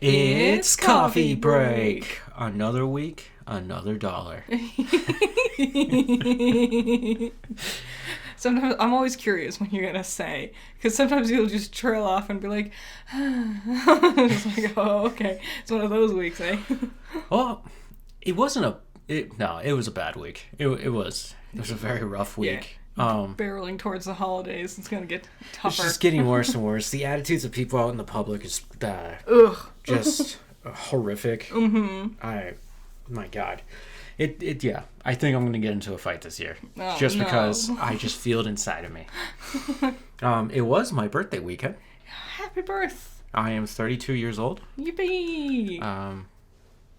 It's coffee break. Another week, another dollar. Sometimes I'm always curious when you're gonna say, because sometimes you'll just trail off and be like, it's like, oh, okay, it's one of those weeks, eh? Well, it wasn't it was a bad week. It was a very rough week. Barreling towards the holidays, it's gonna get tougher. It's just getting worse and worse. The attitudes of people out in the public is just horrific. My God. Yeah. I think I'm going to get into a fight this year. Oh, because I just feel it inside of me. It was my birthday weekend. Happy birth. I am 32 years old. Yippee.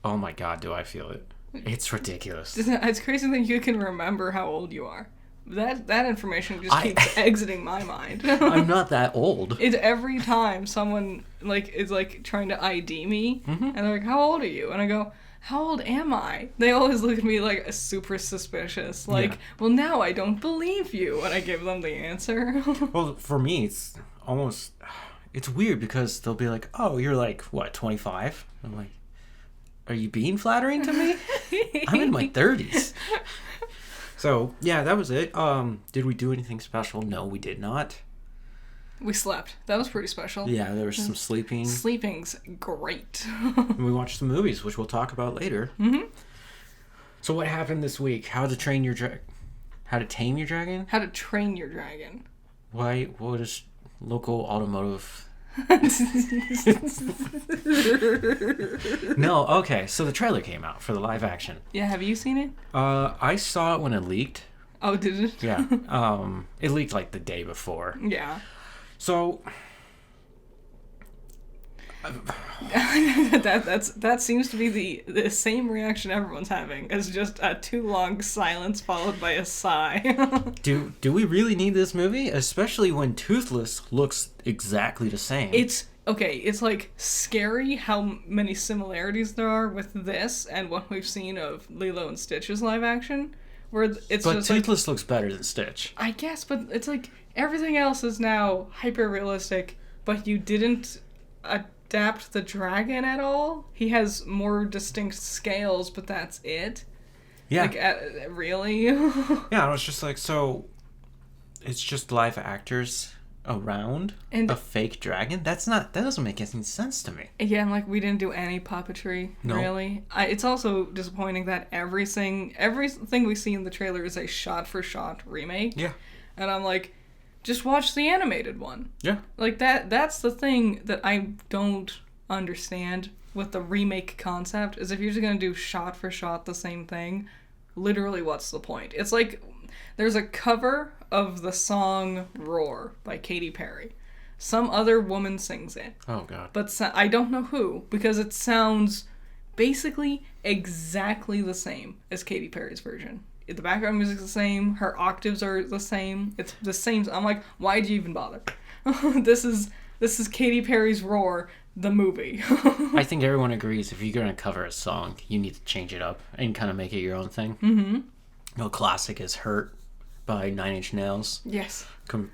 Oh my God, do I feel it. It's ridiculous. It's crazy that you can remember how old you are. That information just keeps exiting my mind. I'm not that old. It's every time someone is trying to ID me, and they're like, "How old are you?" And I go, "How old am I?" They always look at me like super suspicious. Well, now I don't believe you when I give them the answer. Well, for me, it's weird because they'll be like, "Oh, you're like what, 25?" I'm like, "Are you being flattering to me? I'm in my 30s." So, yeah, that was it. Did we do anything special? No, we did not. We slept. That was pretty special. Yeah, there was some sleeping. Sleeping's great. And we watched some movies, which we'll talk about later. So what happened this week? How to tame your dragon? How to train your dragon. What is local automotive... No, okay. So the trailer came out for the live action. Yeah, have you seen it? I saw it when it leaked. Oh, did it? Yeah. It leaked like the day before. Yeah. So that seems to be the same reaction everyone's having, as just a too long silence followed by a sigh. Do we really need this movie? Especially when Toothless looks exactly the same. It's like scary how many similarities there are with this and what we've seen of Lilo and Stitch's live action. But Toothless looks better than Stitch. I guess, but it's like everything else is now hyper realistic, but you didn't adapt the dragon at all. He has more distinct scales, but that's it. Yeah. Really? Yeah, I was just like, so it's just live actors around a fake dragon? That doesn't make any sense to me. Yeah, and we didn't do any puppetry, really. It's also disappointing that everything we see in the trailer is a shot-for-shot remake. Yeah. And I'm like, just watch the animated one. Yeah. That's the thing that I don't understand with the remake concept, is if you're just going to do shot-for-shot the same thing, literally what's the point? It's like there's a cover of the song Roar by Katy Perry. Some other woman sings it. Oh, God. But I don't know who, because it sounds basically exactly the same as Katy Perry's version. The background music's the same, her octaves are the same, it's the same. I'm like, why do you even bother? This is Katy Perry's Roar, the movie. I think everyone agrees if you're going to cover a song, you need to change it up and kind of make it your own thing. Classic is Hurt by 9 Inch Nails. Yes.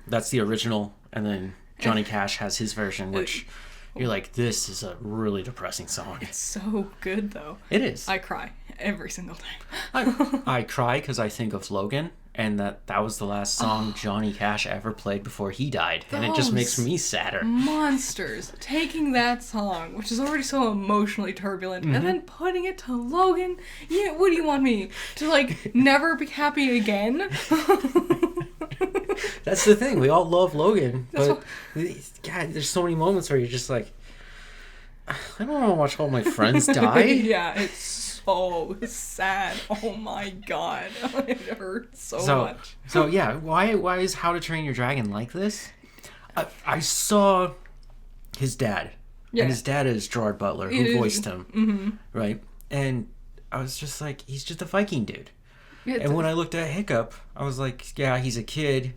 That's the original, and then Johnny Cash has his version, which you're like, this is a really depressing song. It's so good, though. It is. I cry every single time. I cry because I think of Logan, and that was the last song Johnny Cash ever played before he died, and it just makes me sadder. Monsters taking that song, which is already so emotionally turbulent, and then putting it to Logan. Yeah, what do you want me to never be happy again? That's the thing. We all love Logan, but God, there's so many moments where you're just like, I don't want to watch all my friends die. Yeah, it's so sad. Oh my God, it hurts so much. So yeah, why is How to Train Your Dragon like this? I saw his dad, and his dad is Gerard Butler, who voiced him, right? And I was just like, he's just a Viking dude. Yeah, and when I looked at Hiccup, I was like, yeah, he's a kid.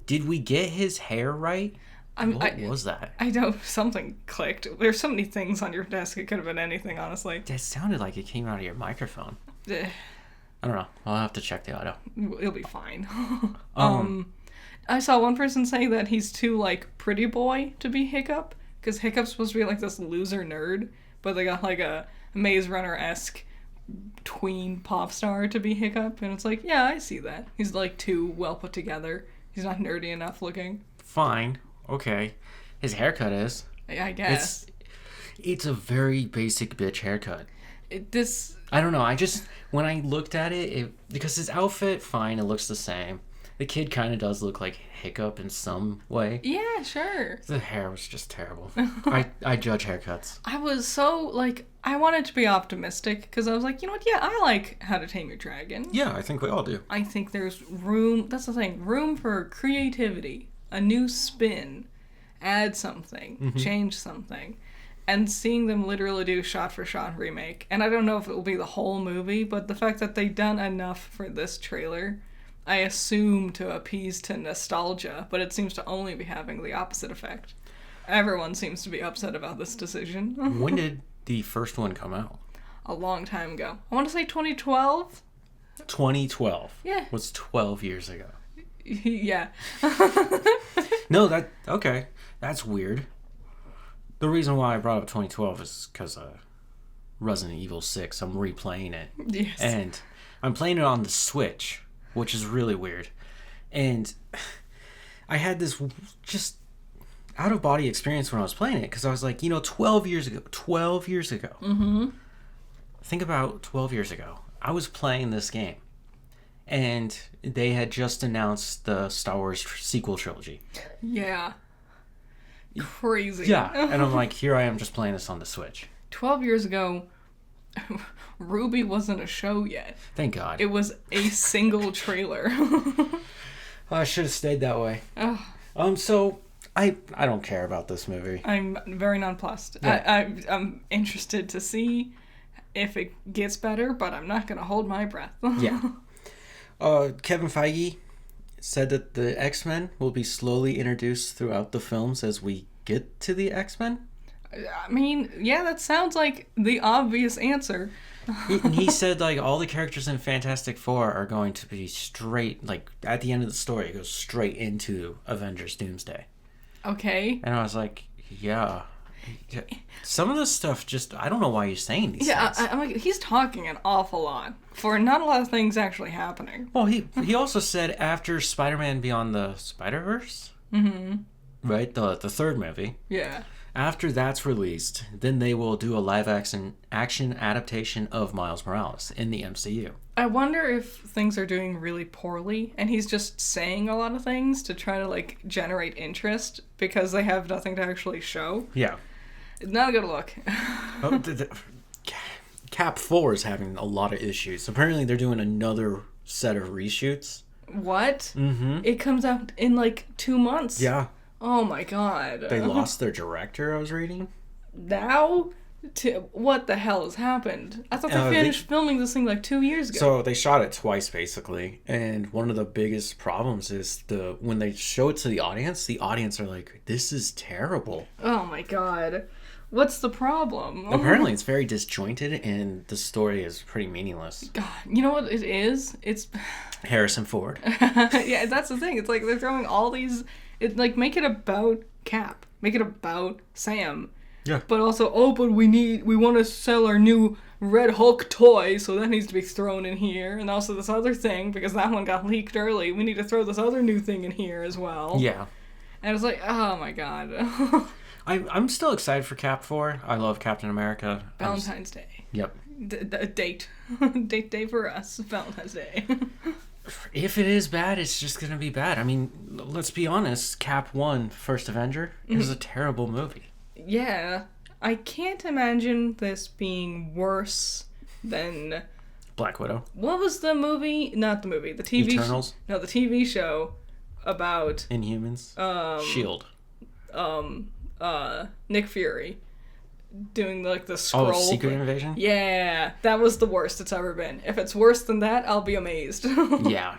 Did we get his hair right? What was that? I don't... Something clicked. There's so many things on your desk. It could have been anything, honestly. That sounded like it came out of your microphone. I don't know. I'll have to check the audio. It'll be fine. I saw one person say that he's too, pretty boy to be Hiccup, Because Hiccup's supposed to be like this loser nerd, but they got like a Maze Runner-esque tween pop star to be Hiccup, and it's like, yeah, I see that. He's like too well put together. He's not nerdy enough looking. Fine. Okay. His haircut is. I guess. It's a very basic bitch haircut. This... I don't know. When I looked at it, because his outfit, fine, it looks the same. The kid kind of does look like Hiccup in some way. Yeah, sure. The hair was just terrible. I judge haircuts. I was so, like, I wanted to be optimistic, because I was like, you know what, yeah, I like How to Tame Your Dragon. Yeah, I think we all do. I think there's room, that's the thing, room for creativity, a new spin, add something, change something. And seeing them literally do shot-for-shot remake. And I don't know if it will be the whole movie, but the fact that they've done enough for this trailer, I assume to appease to nostalgia, but it seems to only be having the opposite effect. Everyone seems to be upset about this decision. When did the first one come out? A long time ago. I want to say 2012? 2012. Yeah. Was 12 years ago. Yeah. No, okay. That's weird. The reason why I brought up 2012 is because Resident Evil 6, I'm replaying it. Yes. And I'm playing it on the Switch, which is really weird. And I had this just out-of-body experience when I was playing it, because I was like, 12 years ago. Mm-hmm. Think about 12 years ago. I was playing this game, and they had just announced the Star Wars sequel trilogy. Yeah. Crazy. Yeah, and I'm like, here I am just playing this on the Switch. 12 years ago, Ruby wasn't a show yet. Thank God. It was a single trailer. I should have stayed that way. Oh. So I don't care about this movie. I'm very nonplussed. Yeah. I'm interested to see if it gets better, but I'm not going to hold my breath. Yeah. Kevin Feige said that the X-Men will be slowly introduced throughout the films as we get to the X-Men. I mean, yeah, that sounds like the obvious answer. He said, like, all the characters in Fantastic Four are going to be straight, like, at the end of the story, it goes straight into Avengers Doomsday. Okay. And I was like, yeah. Some of this stuff just, I don't know why you're saying these things. I'm like, he's talking an awful lot for not a lot of things actually happening. Well, he also said after Spider-Man Beyond the Spider-Verse, right, the third movie, yeah, after that's released, then they will do a live action adaptation of Miles Morales in the MCU. I wonder if things are doing really poorly and he's just saying a lot of things to try to, like, generate interest because they have nothing to actually show. Yeah. Not a good look. Cap 4 is having a lot of issues. Apparently they're doing another set of reshoots. What? Mm-hmm. It comes out in, like, 2 months. Yeah. Oh my God. They lost their director, I was reading. Now? What the hell has happened? I thought they finished filming this thing like 2 years ago. So they shot it twice, basically. And one of the biggest problems is when they show it to the audience are like, this is terrible. Oh my God. What's the problem? Apparently it's very disjointed and the story is pretty meaningless. God, you know what it is? It's Harrison Ford. Yeah, that's the thing. It's like they're throwing all these... make it about Cap. Make it about Sam. Yeah. But also, but we want to sell our new Red Hulk toy, so that needs to be thrown in here. And also this other thing, because that one got leaked early, we need to throw this other new thing in here as well. Yeah. And it's like, oh my God. I'm still excited for Cap 4. I love Captain America. Valentine's Day. Yep. Date. Date day for us. Valentine's Day. If it is bad, it's just going to be bad. I mean, let's be honest. Cap 1, First Avenger, is a terrible movie. Yeah. I can't imagine this being worse than... Black Widow. What was the movie? Not the movie. The TV... Eternals? No, the TV show about... Inhumans? S.H.I.E.L.D. Nick Fury doing like the scroll. Oh, Secret Invasion? Yeah, that was the worst it's ever been. If it's worse than that, I'll be amazed. Yeah.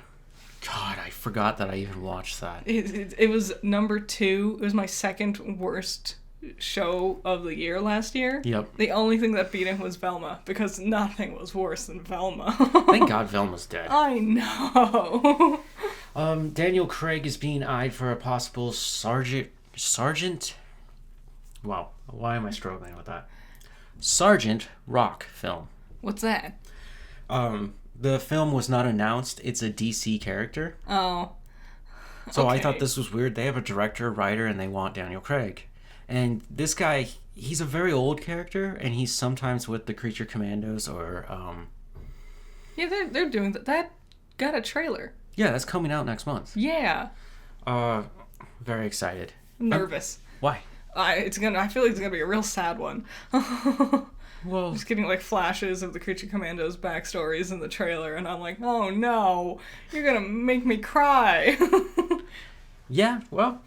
God, I forgot that I even watched that. It was number 2. It was my second worst show of the year last year. Yep. The only thing that beat him was Velma, because nothing was worse than Velma. Thank God Velma's dead. I know. Daniel Craig is being eyed for a possible Sergeant Wow, why am I struggling with that? Sergeant Rock film. What's that? The film was not announced. It's a DC character. Oh. So Okay. I thought this was weird. They have a director, writer, and they want Daniel Craig. And this guy, he's a very old character, and he's sometimes with the Creature Commandos or... Yeah, they're doing that. That got a trailer. Yeah, that's coming out next month. Yeah. Very excited. Nervous. Why? I feel like it's gonna be a real sad one. Well, Just getting like flashes of the Creature Commandos backstories in the trailer, and I'm like, oh no, you're gonna make me cry. yeah, well,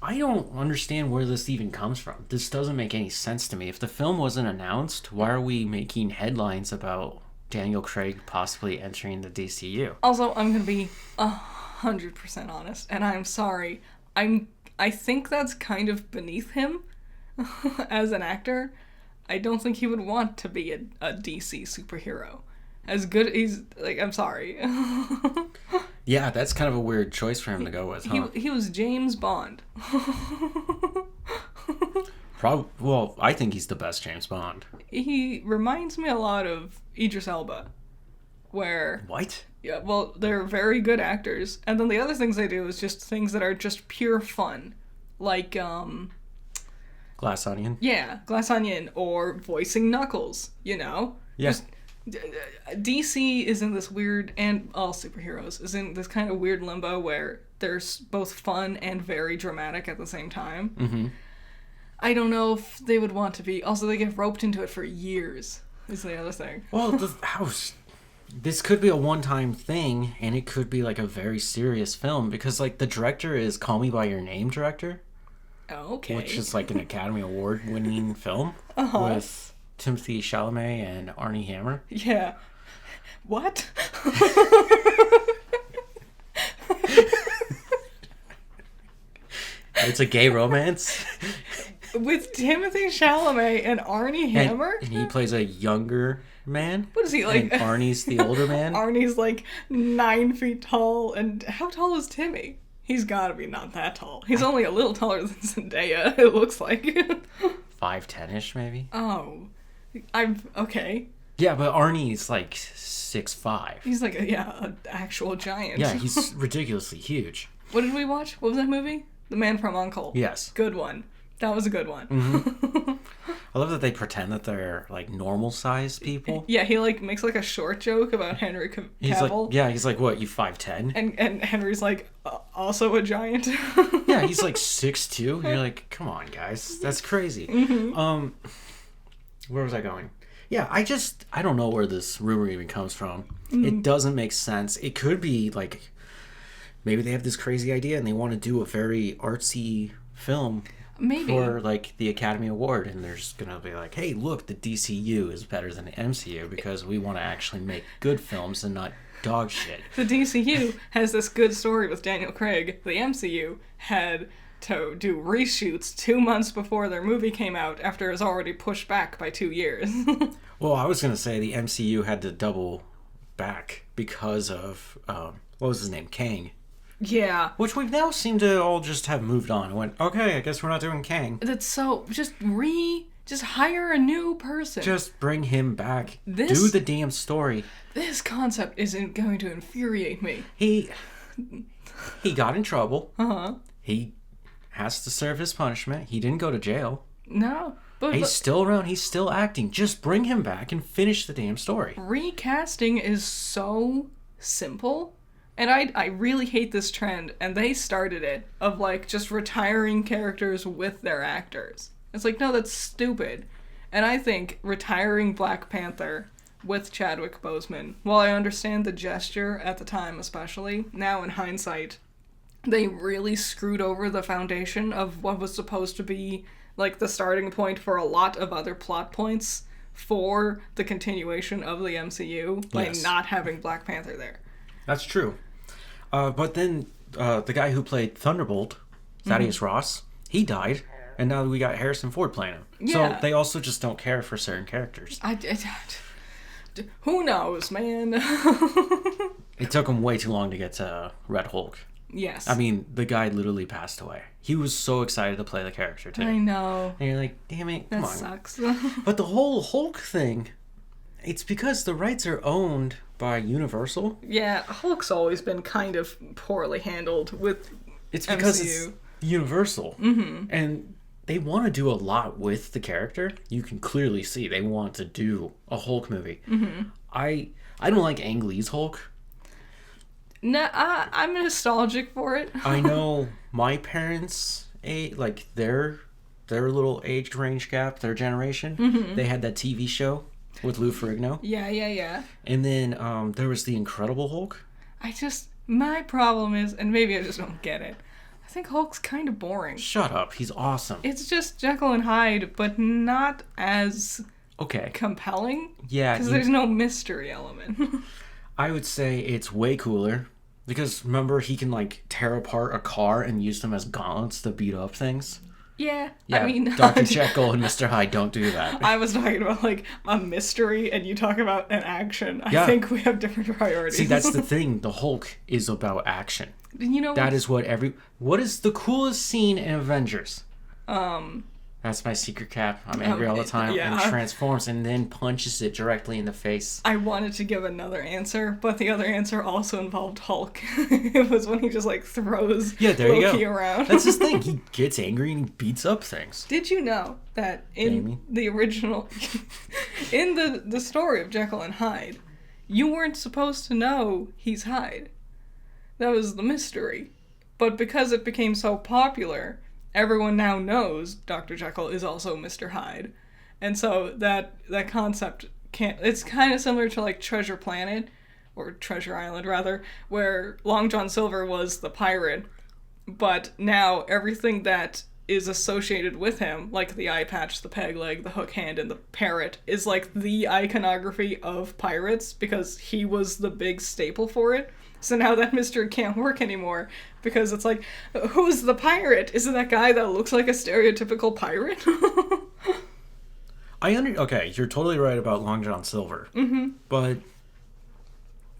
I don't understand where this even comes from. This doesn't make any sense to me. If the film wasn't announced, why are we making headlines about Daniel Craig possibly entering the DCU? Also, I'm gonna be 100% honest, and I'm sorry. I think that's kind of beneath him as an actor. I don't think he would want to be a DC superhero. As good, he's like, I'm sorry. Yeah, that's kind of a weird choice for him to go with, huh? He was James Bond. Well, I think he's the best James Bond. He reminds me a lot of Idris Elba. Where... What? Yeah, well, they're very good actors. And then the other things they do is just things that are just pure fun. Like, Glass Onion? yeah, Glass Onion, or voicing Knuckles, you know? Yeah. Just, DC is in this weird, and all superheroes, is in this kind of weird limbo where they're both fun and very dramatic at the same time. Mm-hmm. I don't know if they would want to be. Also, they get roped into it for years, is the other thing. Well, this could be a one-time thing, and it could be like a very serious film, because like the director is Call Me By Your Name director. Okay. Which is like an Academy Award-winning film with Timothy Chalamet and Armie Hammer. Yeah. What? It's a gay romance. With Timothy Chalamet and Armie Hammer? And he plays a younger man. What is he, like? And Arnie's the older man. Arnie's like 9 feet tall, and how tall is Timmy? He's gotta be not that tall. He's only a little taller than Zendaya, it looks like. 5'10"-ish, maybe? Oh. Okay. Yeah, but Arnie's like 6'5". He's like, an actual giant. Yeah, he's ridiculously huge. What did we watch? What was that movie? The Man from U.N.C.L.E. Yes. Good one. That was a good one. Mm-hmm. I love that they pretend that they're like normal-sized people. Yeah, he like makes like a short joke about Henry Cavill. He's like, what, you 5'10"? And Henry's like, also a giant. Yeah, he's like 6'2". You're like, come on, guys, that's crazy. Mm-hmm. Where was I going? Yeah, I don't know where this rumor even comes from. Mm-hmm. It doesn't make sense. It could be like, maybe they have this crazy idea and they want to do a very artsy film. Maybe. For like the Academy Award, and they're just gonna be like, hey, look, the DCU is better than the MCU because we want to actually make good films and not dog shit. The DCU has this good story with Daniel Craig. The MCU had to do reshoots 2 months before their movie came out after it was already pushed back by 2 years. Well, I was gonna say the MCU had to double back because of what was his name, Kang. Yeah. Which we've now seemed to all just have moved on and went, okay, I guess we're not doing Kang. That's so... Just hire a new person. Just bring him back. Do the damn story. This concept isn't going to infuriate me. He got in trouble. Uh-huh. He has to serve his punishment. He didn't go to jail. No. But he's still around. He's still acting. Just bring him back and finish the damn story. Recasting is so simple. And I really hate this trend, and they started it, of like just retiring characters with their actors. It's like, no, that's stupid. And I think retiring Black Panther with Chadwick Boseman, while I understand the gesture at the time especially, now in hindsight, they really screwed over the foundation of what was supposed to be like the starting point for a lot of other plot points for the continuation of the MCU by not having Black Panther there. That's true. But then the guy who played Thunderbolt, Thaddeus Ross, he died, and now we got Harrison Ford playing him. Yeah. So they also just don't care for certain characters. Who knows, man? It took them way too long to get to Red Hulk. Yes. I mean, the guy literally passed away. He was so excited to play the character, too. I know. And you're like, damn it, come on. That sucks. But the whole Hulk thing, it's because the rights are owned by Universal. Yeah, Hulk's always been kind of poorly handled with It's because MCU. it's Universal. Mm-hmm. And they want to do a lot with the character. You can clearly see they want to do a Hulk movie. Mm-hmm. I don't like Ang Lee's Hulk. No, I'm nostalgic for it. I know my parents, their little age range gap, their generation, they had that TV show with Lou Ferrigno. Yeah. And then there was the Incredible Hulk. My problem is, and maybe I just don't get it, I think Hulk's kind of boring. Shut up, he's awesome. It's just Jekyll and Hyde, but not as Okay. compelling. Yeah. Because there's no mystery element. I would say it's way cooler. Because remember, he can tear apart a car and use them as gauntlets to beat up things? Yeah, I mean, Dr. Jekyll and Mr. Hyde don't do that. I was talking about a mystery, and you talk about an action. I think we have different priorities. See, that's the thing. The Hulk is about action. You know, that is what is the coolest scene in Avengers? That's my secret cap. I'm angry all the time. Yeah. And transforms and then punches it directly in the face. I wanted to give another answer, but the other answer also involved Hulk. It was when he just throws Loki around. That's his thing. He gets angry and he beats up things. Did you know that in the original, in the story of Jekyll and Hyde, you weren't supposed to know he's Hyde. That was the mystery. But because it became so popular, everyone now knows Dr. Jekyll is also Mr. Hyde. And so that concept it's kind of similar to Treasure Planet, or Treasure Island rather, where Long John Silver was the pirate, but now everything that is associated with him, like the eye patch, the peg leg, the hook hand, and the parrot, is the iconography of pirates, because he was the big staple for it. So now that mystery can't work anymore, because it's who's the pirate? Is it that guy that looks like a stereotypical pirate? Okay, you're totally right about Long John Silver. Mm-hmm. But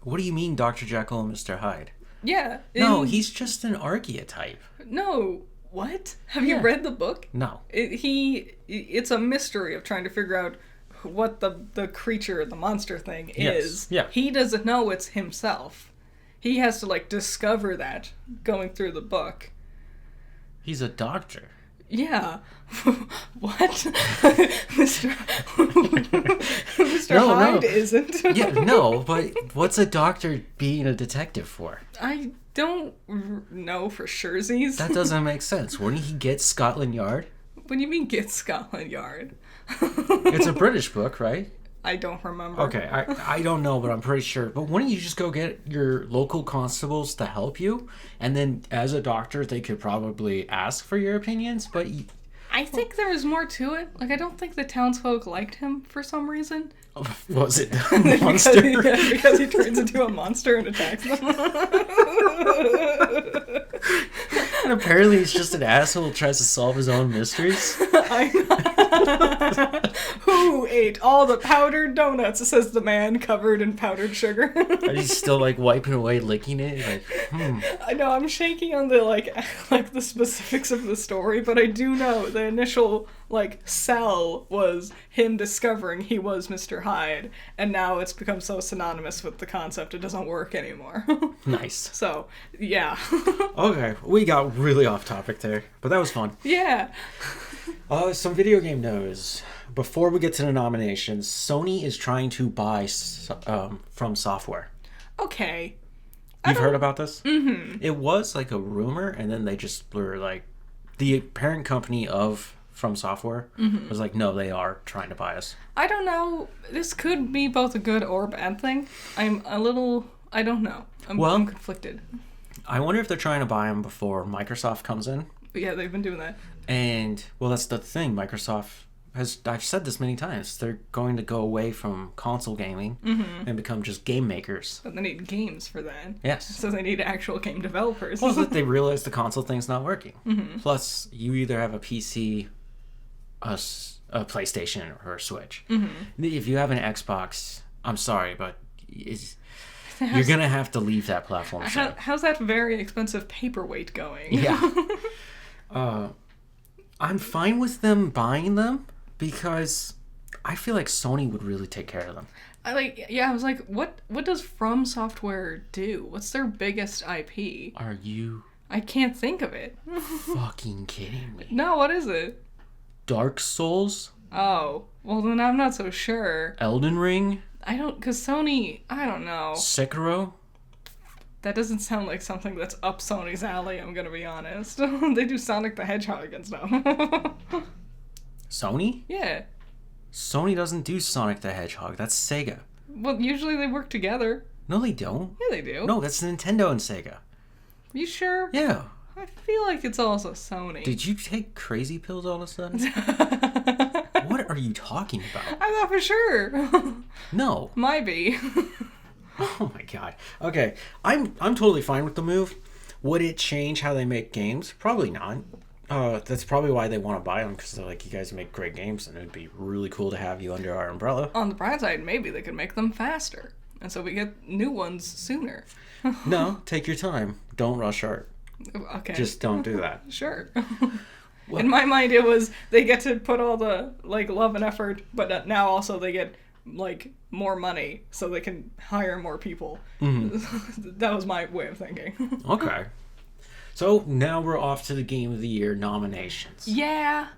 what do you mean Dr. Jekyll and Mr. Hyde? Yeah. No, he's just an archetype. No. What? Have you read the book? No. It's a mystery of trying to figure out what the creature, the monster thing is. Yeah. He doesn't know it's himself. He has to discover that going through the book. He's a doctor. Yeah. What? Mr. Hyde isn't. Yeah, no, but what's a doctor being a detective for? I don't know for surezies. That doesn't make sense. Wouldn't he get Scotland Yard? What do you mean get Scotland Yard? It's a British book, right? I don't remember. Okay, I don't know, but I'm pretty sure. But wouldn't you just go get your local constables to help you? And then as a doctor, they could probably ask for your opinions, but... I think there was more to it. I don't think the townsfolk liked him for some reason. Was it a monster? because he turns into a monster and attacks them. And apparently he's just an asshole who tries to solve his own mysteries. Who ate all the powdered donuts, says the man covered in powdered sugar. And he's still wiping away, licking it. I know, I'm shaking on the the specifics of the story, but I do know the initial sell was him discovering he was Mr. Hyde, and now it's become so synonymous with the concept it doesn't work anymore. Nice. So, yeah. Okay, we got really off topic there, but that was fun. Yeah. Some video game news. Before we get to the nominations, Sony is trying to buy From Software. Okay. You've heard about this? Mm-hmm. It was a rumor, and then they just were the parent company of From Software was no, they are trying to buy us. I don't know. This could be both a good or bad thing. I don't know. I'm conflicted. I wonder if they're trying to buy them before Microsoft comes in. Yeah, they've been doing that. And, that's the thing. Microsoft I've said this many times, they're going to go away from console gaming and become just game makers. But they need games for that. Yes. So they need actual game developers. Well, they realize the console thing's not working. Mm-hmm. Plus, you either have a PC, a PlayStation, or a Switch. Mm-hmm. If you have an Xbox, I'm sorry, but You're gonna have to leave that platform soon. How's that very expensive paperweight going? Yeah. I'm fine with them buying them because I feel like Sony would really take care of them. I was like, what does From Software do? What's their biggest IP? Are you I can't think of it. fucking kidding me? No, what is it? Dark Souls? Oh, well then I'm not so sure. Elden Ring? Cause Sony, I don't know. Sekiro? That doesn't sound like something that's up Sony's alley, I'm gonna be honest. They do Sonic the Hedgehog and stuff. Sony? Yeah. Sony doesn't do Sonic the Hedgehog. That's Sega. Well, usually they work together. No, they don't. Yeah, they do. No, that's Nintendo and Sega. Are you sure? Yeah. I feel like it's also Sony. Did you take crazy pills all of a sudden? What are you talking about? I thought for sure. No. Might be. Oh my god. Okay, I'm totally fine with the move. Would it change how they make games? Probably not. That's probably why they want to buy them, because they're like, you guys make great games, and it'd be really cool to have you under our umbrella. On the bright side, maybe they could make them faster, and so we get new ones sooner. No, take your time. Don't rush art. Okay. Just don't do that. Sure. In my mind, it was they get to put all the love and effort, but now also they get more money, so they can hire more people. Mm-hmm. That was my way of thinking. Okay. So now we're off to the Game of the Year nominations. Yeah.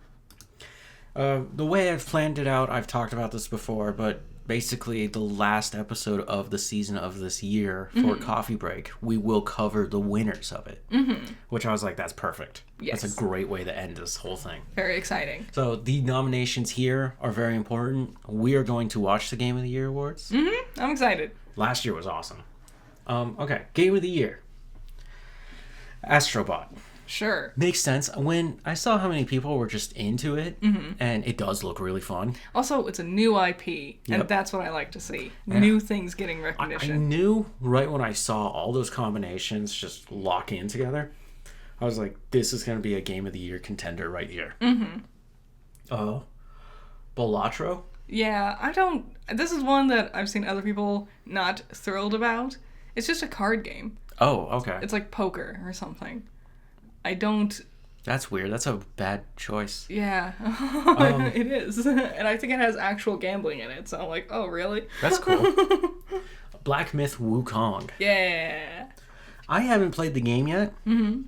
The way I've planned it out, I've talked about this before, but basically the last episode of the season of this year for Coffee Break, we will cover the winners of it. Mm-hmm. Which I was like, that's perfect. Yes. That's a great way to end this whole thing. Very exciting. So the nominations here are very important. We are going to watch the Game of the Year awards. Mm-hmm. I'm excited. Last year was awesome. Okay, Game of the Year. Astrobot. Sure. Makes sense. When I saw how many people were just into it, and it does look really fun. Also, it's a new IP, and that's what I like to see. Yeah. New things getting recognition. I knew right when I saw all those combinations just lock in together, I was like, this is going to be a Game of the Year contender right here. Mm-hmm. Balatro? Yeah, this is one that I've seen other people not thrilled about. It's just a card game. Oh, okay. It's like poker or something. That's weird. That's a bad choice. Yeah. It is. And I think it has actual gambling in it. So I'm like, oh, really? That's cool. Black Myth Wukong. Yeah. I haven't played the game yet. Mm-hmm.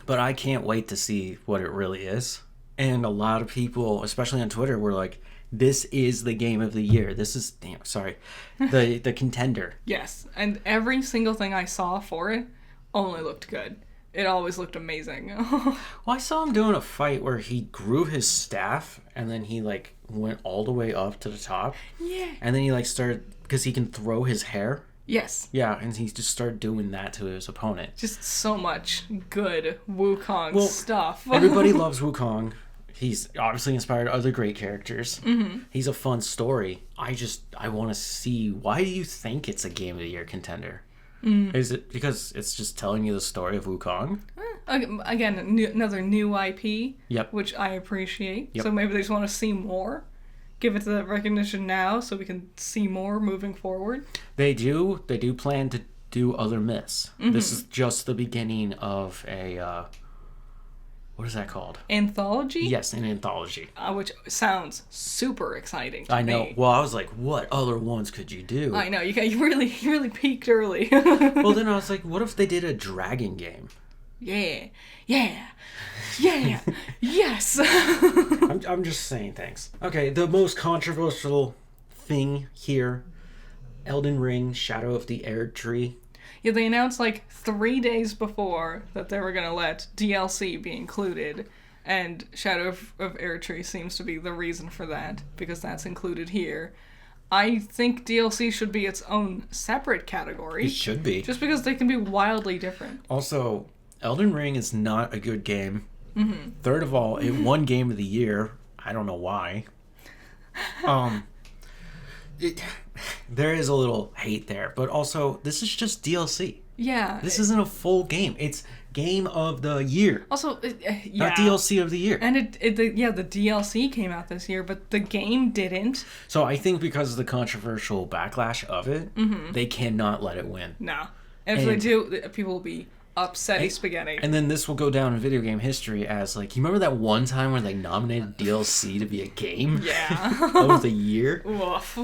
But I can't wait to see what it really is. And a lot of people, especially on Twitter, were like, this is the Game of the Year. This is, the contender. Yes. And every single thing I saw for it only looked good. It always looked amazing. Well, I saw him doing a fight where he grew his staff and then he went all the way up to the top. Yeah. And then he started, because he can throw his hair. Yes. Yeah, and he just started doing that to his opponent. Just so much good Wukong stuff. Everybody loves Wukong. He's obviously inspired other great characters. Mm-hmm. He's a fun story. I want to see, why do you think it's a Game of the Year contender? Is it because it's just telling you the story of Wukong? Again, another new IP, yep. Which I appreciate. Yep. So maybe they just want to see more. Give it the recognition now so we can see more moving forward. They do plan to do other myths. Mm-hmm. This is just the beginning of a... what is that called? Anthology? Yes, an anthology. Which sounds super exciting to me. I know. Well, I was like, what other ones could you do? I know. You really peaked early. Well, then I was like, what if they did a dragon game? Yeah. Yes. I'm just saying things. Okay, the most controversial thing here, Elden Ring, Shadow of the Erd Tree. Yeah, they announced 3 days before that they were going to let DLC be included, and Shadow of Erd Tree seems to be the reason for that, because that's included here. I think DLC should be its own separate category. It should be. Just because they can be wildly different. Also, Elden Ring is not a good game. Mm-hmm. Third of all, it won Game of the Year. I don't know why. There is a little hate there, but also this is just DLC. Yeah. This isn't a full game. It's game of the year. Also, yeah. Not DLC of the year. And the DLC came out this year, but the game didn't. So I think because of the controversial backlash of it, they cannot let it win. No. And if they do, people will be upsetty spaghetti. And then this will go down in video game history as, like, you remember that one time when they nominated DLC to be a game? Yeah. Of the year? Woof.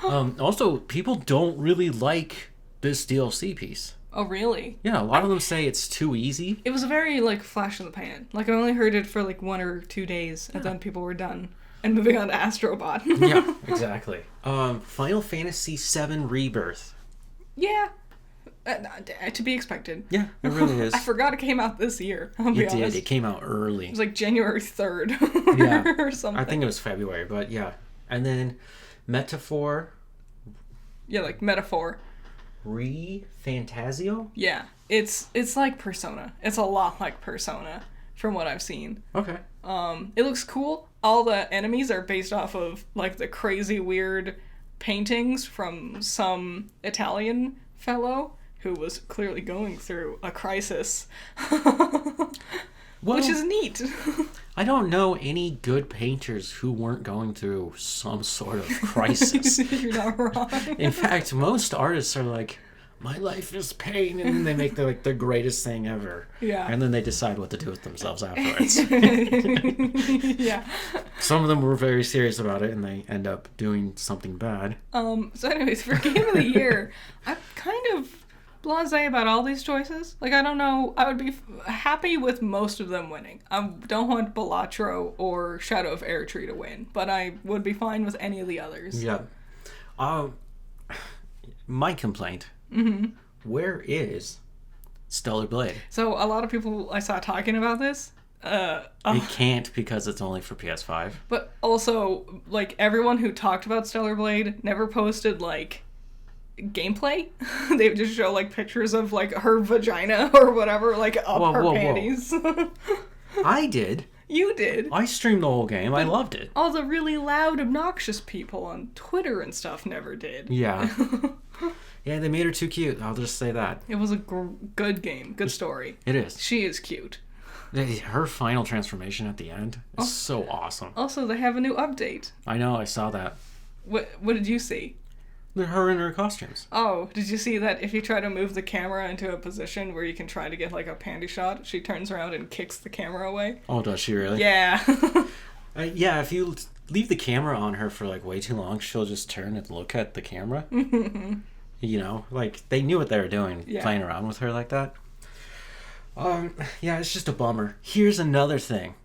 Also, people don't really like this DLC piece. Oh, really? Yeah, a lot of them say it's too easy. It was a very, like, flash in the pan. Like, I only heard it for, like, 1 or 2 days, and then people were done. And moving on to Astrobot. Yeah, exactly. Final Fantasy VII Rebirth. Yeah. To be expected. Yeah, it really is. I forgot it came out this year. I'll be honest. Did. It came out early. It was like January 3rd. Yeah. Or something. I think it was February, but yeah. And then Metaphor. Yeah, like Metaphor. Fantasio? Yeah. It's like Persona. It's a lot like Persona from what I've seen. Okay. It looks cool. All the enemies are based off of like the crazy weird paintings from some Italian fellow who was clearly going through a crisis. Which is neat. I don't know any good painters who weren't going through some sort of crisis. You're not wrong. In fact, most artists are like, my life is pain, and then they make the greatest thing ever. Yeah. And then they decide what to do with themselves afterwards. Yeah. Some of them were very serious about it, and they end up doing something bad. So anyways, for Game of the Year, I'm kind of blasé about all these choices. Like, I don't know. I would be happy with most of them winning. I don't want Balatro or Shadow of Erdtree to win, but I would be fine with any of the others. Yeah. My complaint. Where is Stellar Blade? So a lot of people I saw talking about this. It can't because it's only for PS5. But also, like, everyone who talked about Stellar Blade never posted, like, gameplay. They would just show, like, pictures of, like, her vagina or whatever, like, up her panties. I did. You did. I streamed the whole game. I loved it. All the really loud, obnoxious people on Twitter and stuff never did. Yeah. Yeah, they made her too cute. I'll just say that. It was a good game. Good story. It is. She is cute. Her final transformation at the end is so awesome. Also, they have a new update. I know, I saw that. What did you see? Her in her costumes. Oh, did you see that if you try to move the camera into a position where you can try to get, like, a panty shot, she turns around and kicks the camera away? Oh, does she really? Yeah. Yeah, if you leave the camera on her for, like, way too long, she'll just turn and look at the camera. You know, like, they knew what they were doing, playing around with her like that. Yeah, it's just a bummer. Here's another thing.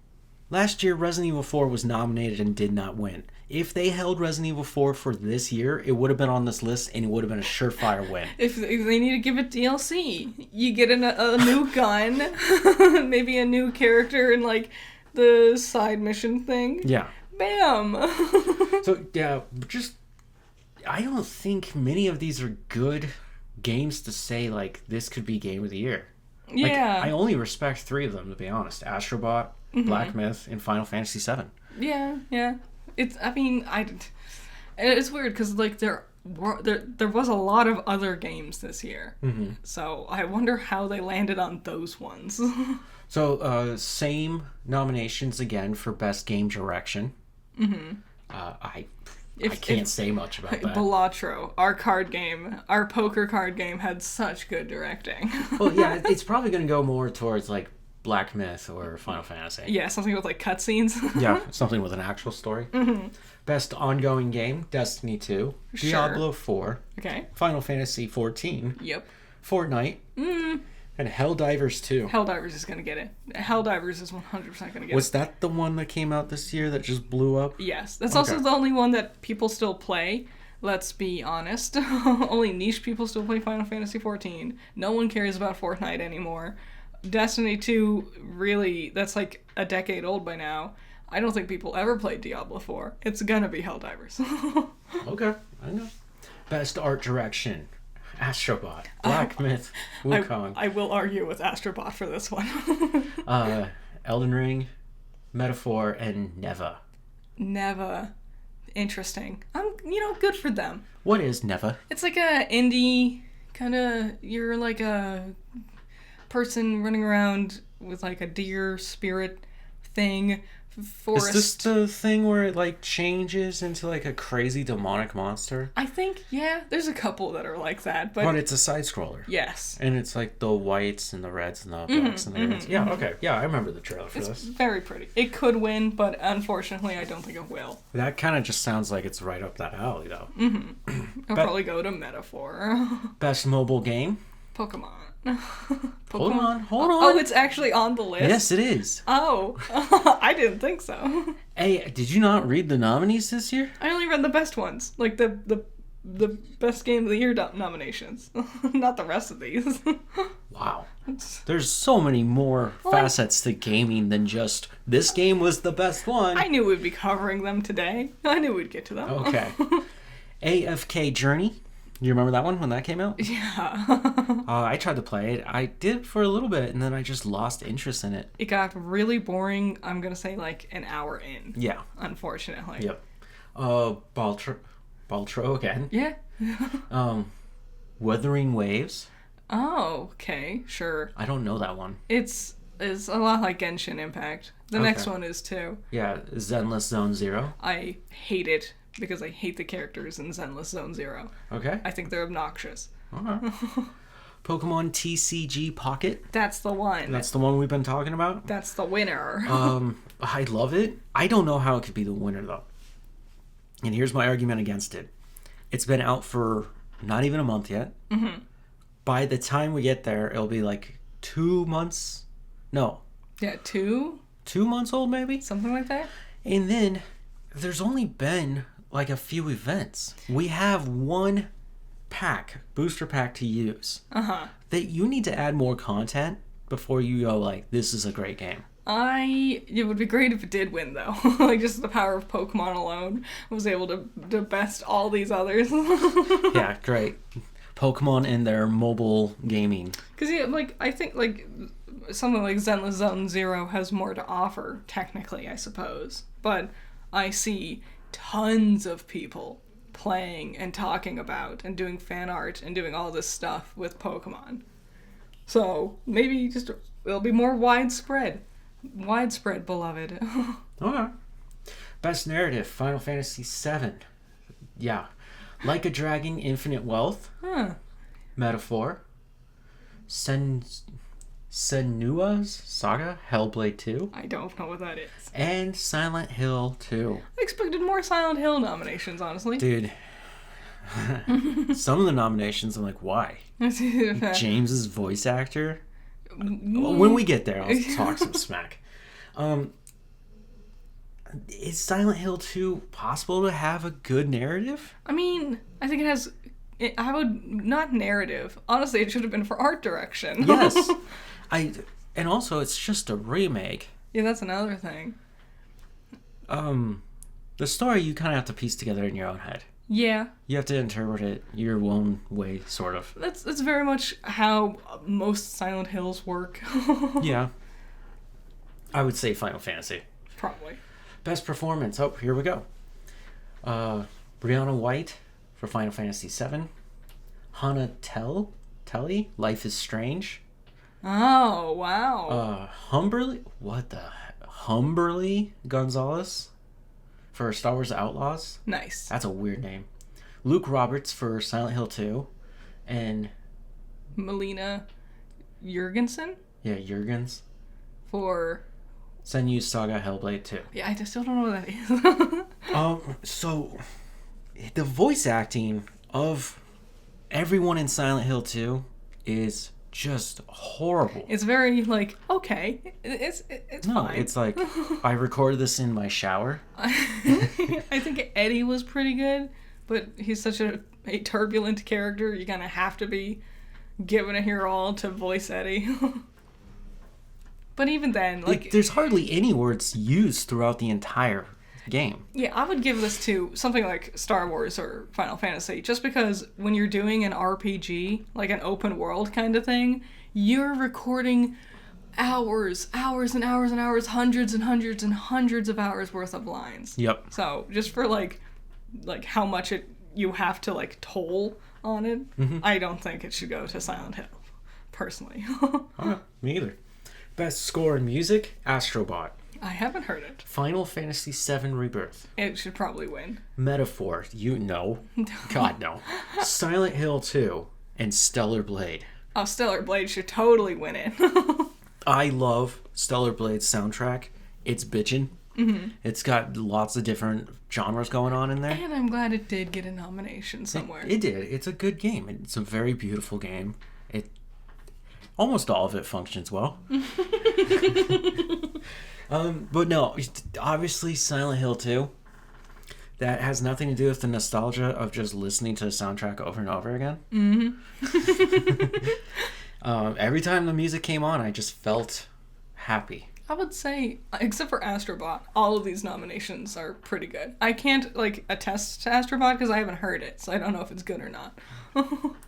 Last year, Resident Evil 4 was nominated and did not win. If they held Resident Evil 4 for this year, it would have been on this list and it would have been a surefire win. If they need to give it DLC, you get a new gun, maybe a new character in, like, the side mission thing. Yeah. Bam! So, yeah, just... I don't think many of these are good games to say, like, this could be Game of the Year. Yeah. Like, I only respect 3 of them, to be honest. Astrobot, Black Myth, and Final Fantasy VII. Yeah. It's weird, because, like, there was a lot of other games this year. So I wonder how they landed on those ones. So, same nominations again for Best Game Direction. I can't say much about that. Balatro, our poker card game had such good directing. Well, yeah, it's probably going to go more towards, like, Black Myth or Final Fantasy. Yeah, something with, like, cutscenes. Yeah, something with an actual story. Best ongoing game, Destiny 2, Diablo 4, Final Fantasy 14, Fortnite, and Helldivers 2. Helldivers is going to get it. Helldivers is 100% going to get it. Was that the one that came out this year that just blew up? Yes. That's also the only one that people still play. Let's be honest. Only niche people still play Final Fantasy 14. No one cares about Fortnite anymore. Destiny 2, really, that's like a decade old by now. I don't think people ever played Diablo 4. It's going to be Helldivers. Okay, I know. Best art direction. Astrobot, Black Myth, Wukong. I will argue with Astrobot for this one. Elden Ring, Metaphor, and Neva. Neva. Interesting. Good for them. What is Neva? It's like a indie kind of, you're like a person running around with like a deer spirit thing. Forest. Is this the thing where it like changes into like a crazy demonic monster? I think, yeah, there's a couple that are like that, but it's a side scroller. Yes. And it's like the whites and the reds and the blacks and the greens. Yeah, okay. Yeah, I remember the trailer for this. It's very pretty. It could win, but unfortunately I don't think it will. That kind of just sounds like it's right up that alley though. I'll probably go to Metaphor. Best mobile game? Pokemon. Hold on. Oh, it's actually on the list? Yes, it is. Oh, I didn't think so. Hey, did you not read the nominees this year? I only read the best ones. Like the best game of the year nominations. Not the rest of these. Wow. There's so many more facets to gaming than just this game was the best one. I knew we'd be covering them today. I knew we'd get to them. Okay. AFK Journey. You remember that one when that came out? Yeah. I tried to play it. I did for a little bit, and then I just lost interest in it. It got really boring, I'm going to say, like, an hour in. Yeah. Unfortunately. Yep. Baltro again. Yeah. Wuthering Waves. Oh, okay. Sure. I don't know that one. It's a lot like Genshin Impact. The next one is, too. Yeah. Zenless Zone Zero. I hate it. Because I hate the characters in Zenless Zone Zero. Okay. I think they're obnoxious. Alright. Pokemon TCG Pocket. That's the one. That's the one we've been talking about? That's the winner. I love it. I don't know how it could be the winner, though. And here's my argument against it. It's been out for not even a month yet. Mm-hmm. By the time we get there, it'll be like 2 months. No. Yeah, 2? 2 months old, maybe? Something like that? And then there's only been like a few events. We have one booster pack to use. That you need to add more content before you go like, this is a great game. It would be great if it did win though. Like just the power of Pokemon alone was able to best all these others. Yeah, great. Pokemon and their mobile gaming. Because yeah, like I think like something like Zenless Zone Zero has more to offer, technically, I suppose. But I see tons of people playing and talking about and doing fan art and doing all this stuff with Pokemon. So maybe just it'll be more widespread beloved. Okay. Best narrative, Final Fantasy VII. Yeah. Like a Dragon, Infinite Wealth. Metaphor. Senua's Saga, Hellblade 2. I don't know what that is. And Silent Hill 2. I expected more Silent Hill nominations, honestly. Dude. Some of the nominations, I'm like, why? James's voice actor? When we get there, I'll talk some smack. Is Silent Hill 2 possible to have a good narrative? I mean, I think it has... not narrative. Honestly, it should have been for art direction. Yes. And also, it's just a remake. Yeah, that's another thing. The story you kind of have to piece together in your own head. Yeah. You have to interpret it your own way, sort of. That's very much how most Silent Hills work. Yeah. I would say Final Fantasy. Probably. Best performance. Oh, here we go. Brianna White for Final Fantasy VII. Hannah Telly, Life is Strange. Oh, wow. Humberly Gonzalez for Star Wars Outlaws. Nice. That's a weird name. Luke Roberts for Silent Hill 2. And Melina Jurgensen? Yeah, Jurgens. For Senua's Saga Hellblade 2. Yeah, I still don't know what that is. So the voice acting of everyone in Silent Hill 2 is just horrible. It's very like, okay, it's fine. It's like I recorded this in my shower. I think Eddie was pretty good, but he's such a turbulent character. You're gonna have to be giving it your all to voice Eddie. But even then, like, there's hardly any words used throughout the entire game. Yeah, I would give this to something like Star Wars or Final Fantasy, just because when you're doing an RPG, like an open world kind of thing, you're recording hours and hours and hours, hundreds and hundreds and hundreds of hours worth of lines. Yep. So just for like how much you have to like toll on it, I don't think it should go to Silent Hill, personally. Me either. Best score in music, Astrobot. I haven't heard it. Final Fantasy VII Rebirth. It should probably win. Metaphor, you know. God, no. Silent Hill 2 and Stellar Blade. Oh, Stellar Blade should totally win it. I love Stellar Blade's soundtrack. It's bitchin'. Mm-hmm. It's got lots of different genres going on in there. And I'm glad it did get a nomination somewhere. It did. It's a good game. It's a very beautiful game. Almost all of it functions well. But no, obviously Silent Hill 2. That has nothing to do with the nostalgia of just listening to the soundtrack over and over again. Mm-hmm. Every time the music came on, I just felt happy. I would say, except for Astrobot, all of these nominations are pretty good. I can't, attest to Astrobot because I haven't heard it, so I don't know if it's good or not.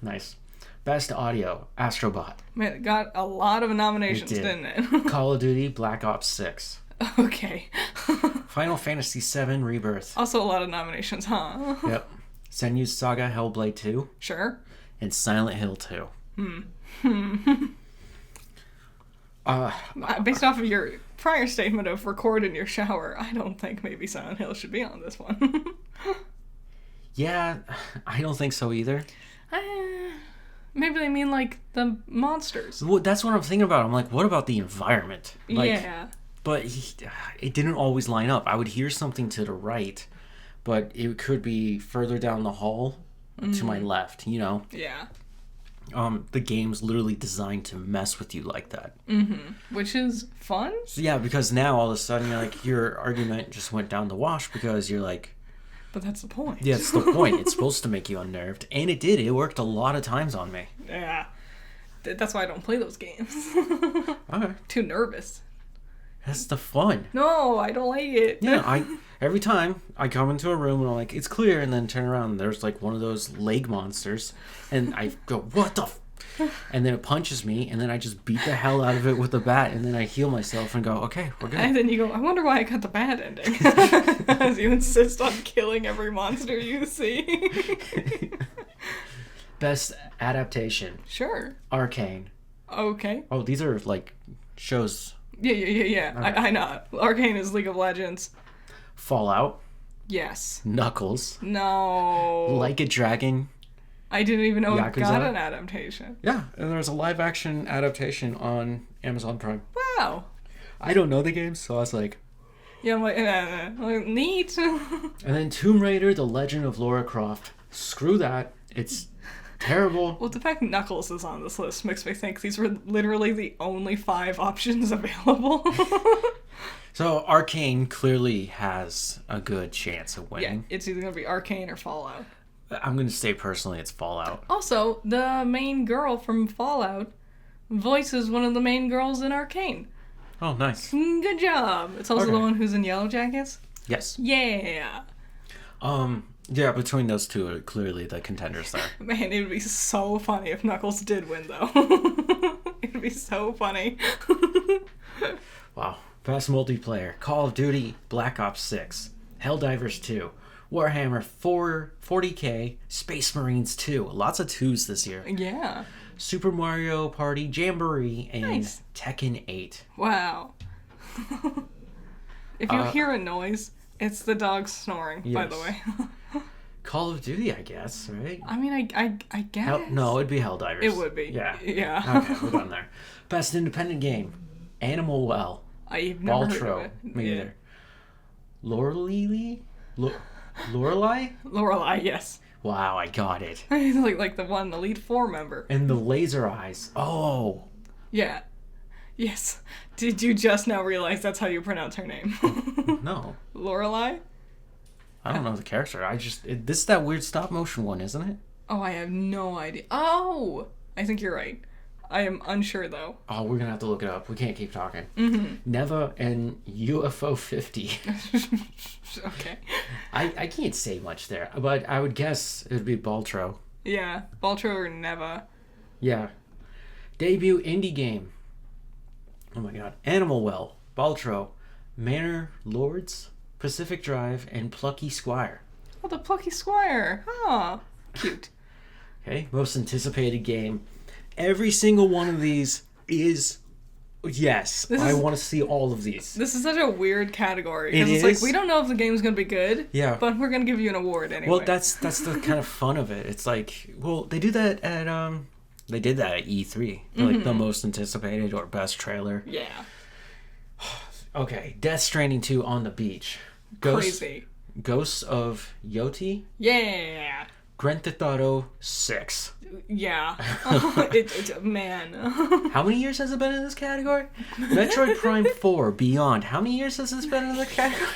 Nice. Best audio, Astrobot. Man, it got a lot of nominations, didn't it? Call of Duty, Black Ops 6. Okay. Final Fantasy VII Rebirth. Also a lot of nominations, huh? Yep. Senua's Saga, Hellblade 2. Sure. And Silent Hill 2. Based off of your prior statement of record in your shower, I don't think maybe Silent Hill should be on this one. Yeah, I don't think so either. Maybe they mean the monsters. Well, that's what I'm thinking about. I'm like, what about the environment? Yeah. But it didn't always line up. I would hear something to the right, but it could be further down the hall to my left, you know? Yeah. The game's literally designed to mess with you like that. Mm-hmm. Which is fun? So yeah, because now all of a sudden you're like, your argument just went down the wash because you're like... But that's the point. Yeah, that's the point. It's supposed to make you unnerved. And it did. It worked a lot of times on me. Yeah. That's why I don't play those games. Okay. Too nervous. That's the fun. No, I don't like it. Yeah, every time I come into a room and I'm like, it's clear, and then turn around and there's one of those leg monsters, and I go, what the and then it punches me, and then I just beat the hell out of it with a bat, and then I heal myself and go, okay, we're good. And then you go, I wonder why I got the bad ending. As you insist on killing every monster you see. Best adaptation. Sure. Arcane. Okay. Oh, these are shows. Yeah. Okay. I know. Arcane is League of Legends. Fallout. Yes. Knuckles. No. Like a Dragon. I didn't even know Yakuza. it got an adaptation. Yeah, and there's a live action adaptation on Amazon Prime. Wow. I don't know the game, so I was like... Yeah, I'm like neat. And then Tomb Raider, The Legend of Lara Croft. Screw that. It's terrible. Well, the fact Knuckles is on this list makes me think these were literally the only 5 options available. So Arcane clearly has a good chance of winning. Yeah, it's either going to be Arcane or Fallout. I'm going to say personally it's Fallout. Also, the main girl from Fallout voices one of the main girls in Arcane. Oh, nice. Good job. It's also the one who's in Yellow Jackets. Yes. Yeah. Yeah, between those two are clearly the contenders there. Man, it would be so funny if Knuckles did win, though. It would be so funny. Wow. Best multiplayer. Call of Duty, Black Ops 6, Helldivers 2, Warhammer 40K, Space Marines 2. Lots of 2s this year. Yeah. Super Mario Party Jamboree, and Nice. Tekken 8. Wow. If you hear a noise, it's the dog snoring, by the way. Call of Duty, I guess, right? I mean, I guess. No, it'd be Helldivers. It would be. Yeah. Yeah. Okay, we're done there. Best independent game. Animal Well. I've never heard of Baltro. it. Me either. Lorelei? Lorelei, yes. Wow, I got it. He's like the one, the lead 4 member. And the laser eyes. Oh. Yeah. Yes. Did you just now realize that's how you pronounce her name? No. Lorelei? I don't know the character. This is that weird stop motion one, isn't it? Oh, I have no idea. Oh! I think you're right. I am unsure, though. Oh, we're gonna have to look it up. We can't keep talking. Mm-hmm. Neva and UFO 50. Okay. I can't say much there, but I would guess it would be Baltro. Yeah. Baltro or Neva. Yeah. Debut indie game. Oh my god. Animal Well, Baltro, Manor Lords, Pacific Drive, and Plucky Squire. Oh, the Plucky Squire. Huh. Cute. Okay. Most anticipated game. Every single one of these is... Yes, I want to see all of these. This is such a weird category. Because it's like, we don't know if the game's going to be good, but we're going to give you an award anyway. Well, that's the kind of fun of it. It's like, well, they do that at, they did that at E3. Like, the most anticipated or best trailer. Yeah. Okay, Death Stranding 2 on the beach. Crazy. Ghosts of Yoti? Yeah. Grand Theft Auto 6. Yeah. Man. How many years has it been in this category? Metroid Prime 4 Beyond. How many years has this been in the category?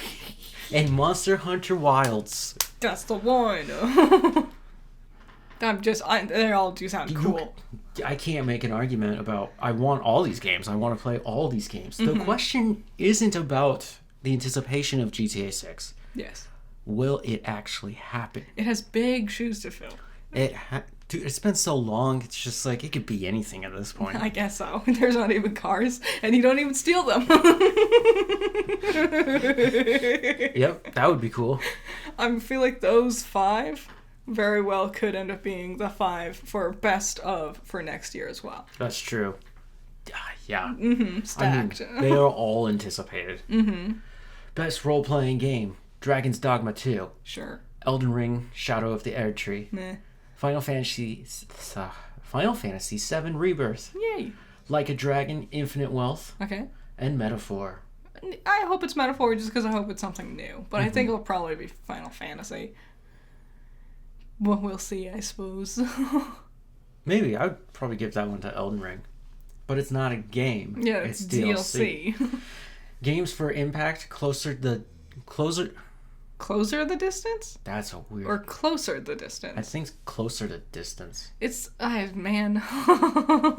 And Monster Hunter Wilds. That's the one. They all do sound cool. I can't make an argument about, I want all these games. I want to play all these games. The question isn't about the anticipation of GTA 6. Yes. Will it actually happen? It has big shoes to fill. Dude, it's been so long. It's just like, it could be anything at this point. I guess so. There's not even cars, and you don't even steal them. Yep, that would be cool. I feel like those 5 very well could end up being the 5 for best of for next year as well. That's true. Yeah. Stacked. I mean, they are all anticipated. Best role-playing game. Dragon's Dogma 2. Sure. Elden Ring, Shadow of the Erdtree. Meh. Final Fantasy VII Rebirth. Yay. Like a Dragon, Infinite Wealth. Okay. And Metaphor. I hope it's Metaphor just because I hope it's something new. But I think it'll probably be Final Fantasy. Well, we'll see, I suppose. Maybe. I would probably give that one to Elden Ring. But it's not a game. Yeah, it's DLC. Games for Impact, Closer the Distance? That's a weird... Or Closer the Distance? I think it's Closer the Distance. It's... man.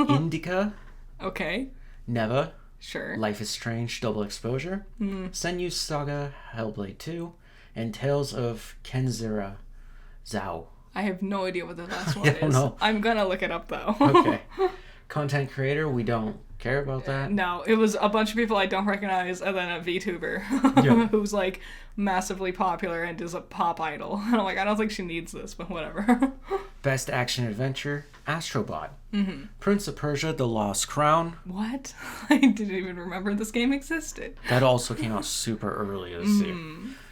Indica. Okay. Neva. Sure. Life is Strange, Double Exposure. Senyu Saga, Hellblade 2. And Tales of Kenzera Zao. I have no idea what the last one I don't is. know. I'm gonna look it up, though. Okay. Content creator, we don't care about that. No, it was a bunch of people I don't recognize, and then a VTuber who's like massively popular and is a pop idol. And I'm like, I don't think she needs this, but whatever. Best action adventure, Astrobot. Prince of Persia: The Lost Crown. What? I didn't even remember this game existed. That also came out super early this year.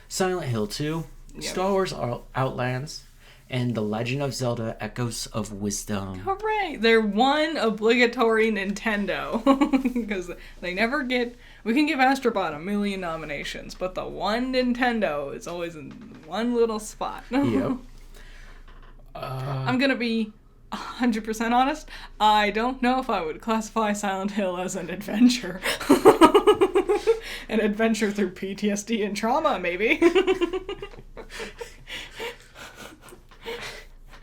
Silent Hill 2, Star Wars Outlands, and The Legend of Zelda: Echoes of Wisdom. Hooray! They're one obligatory Nintendo. Because they never get... We can give Astrobot a million nominations, but the one Nintendo is always in one little spot. Yep. I'm gonna be 100% honest. I don't know if I would classify Silent Hill as an adventure. An adventure through PTSD and trauma, maybe.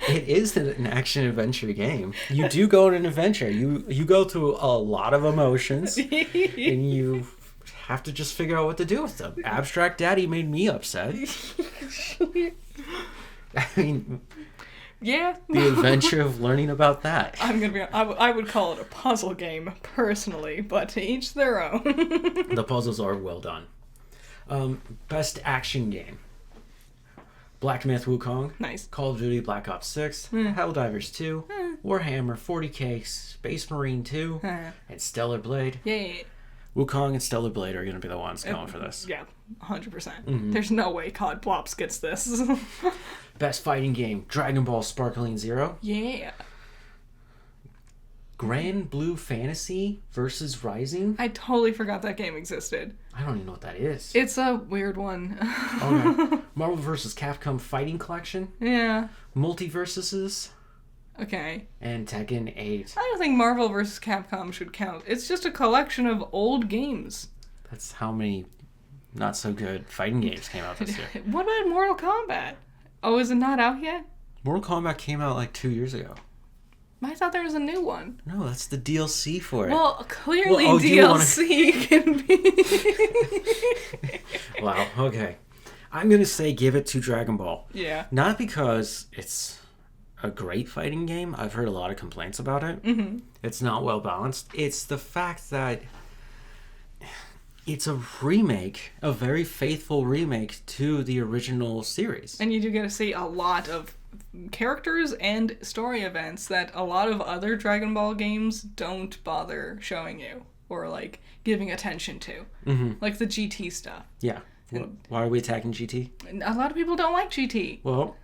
It is an action-adventure game. You do go on an adventure. You go through a lot of emotions, and you have to just figure out what to do with them. Abstract Daddy made me upset. I mean... Yeah. The adventure of learning about that. I would call it a puzzle game, personally, but to each their own. The puzzles are well done. Best action game. Black Myth Wukong. Nice. Call of Duty Black Ops 6. Helldivers 2. Warhammer 40k Space Marine 2. And Stellar Blade. Yay. Wukong and Stellar Blade are going to be the ones going for this. Yeah, 100%. There's no way COD Blops gets this. Best fighting game. Dragon Ball Sparkling Zero. Yeah. Grand Blue Fantasy versus Rising. I totally forgot that game existed. I don't even know what that is. It's a weird one. Okay. Marvel vs. Capcom Fighting Collection. Yeah. Multiverses. Okay. And Tekken 8. I don't think Marvel vs. Capcom should count. It's just a collection of old games. That's how many not so good fighting games came out this year. What about Mortal Kombat? Oh, is it not out yet? Mortal Kombat came out like 2 years ago. I thought there was a new one. No, that's the DLC for it. Well, clearly DLC can be... Wow, okay. I'm going to say give it to Dragon Ball. Yeah. Not because it's a great fighting game. I've heard a lot of complaints about it. It's not well balanced. It's the fact that it's a remake, a very faithful remake to the original series. And you do get to see a lot of characters and story events that a lot of other Dragon Ball games don't bother showing you or like giving attention to. Mm-hmm. Like the GT stuff. Yeah. Why are we attacking GT? A lot of people don't like GT. Well,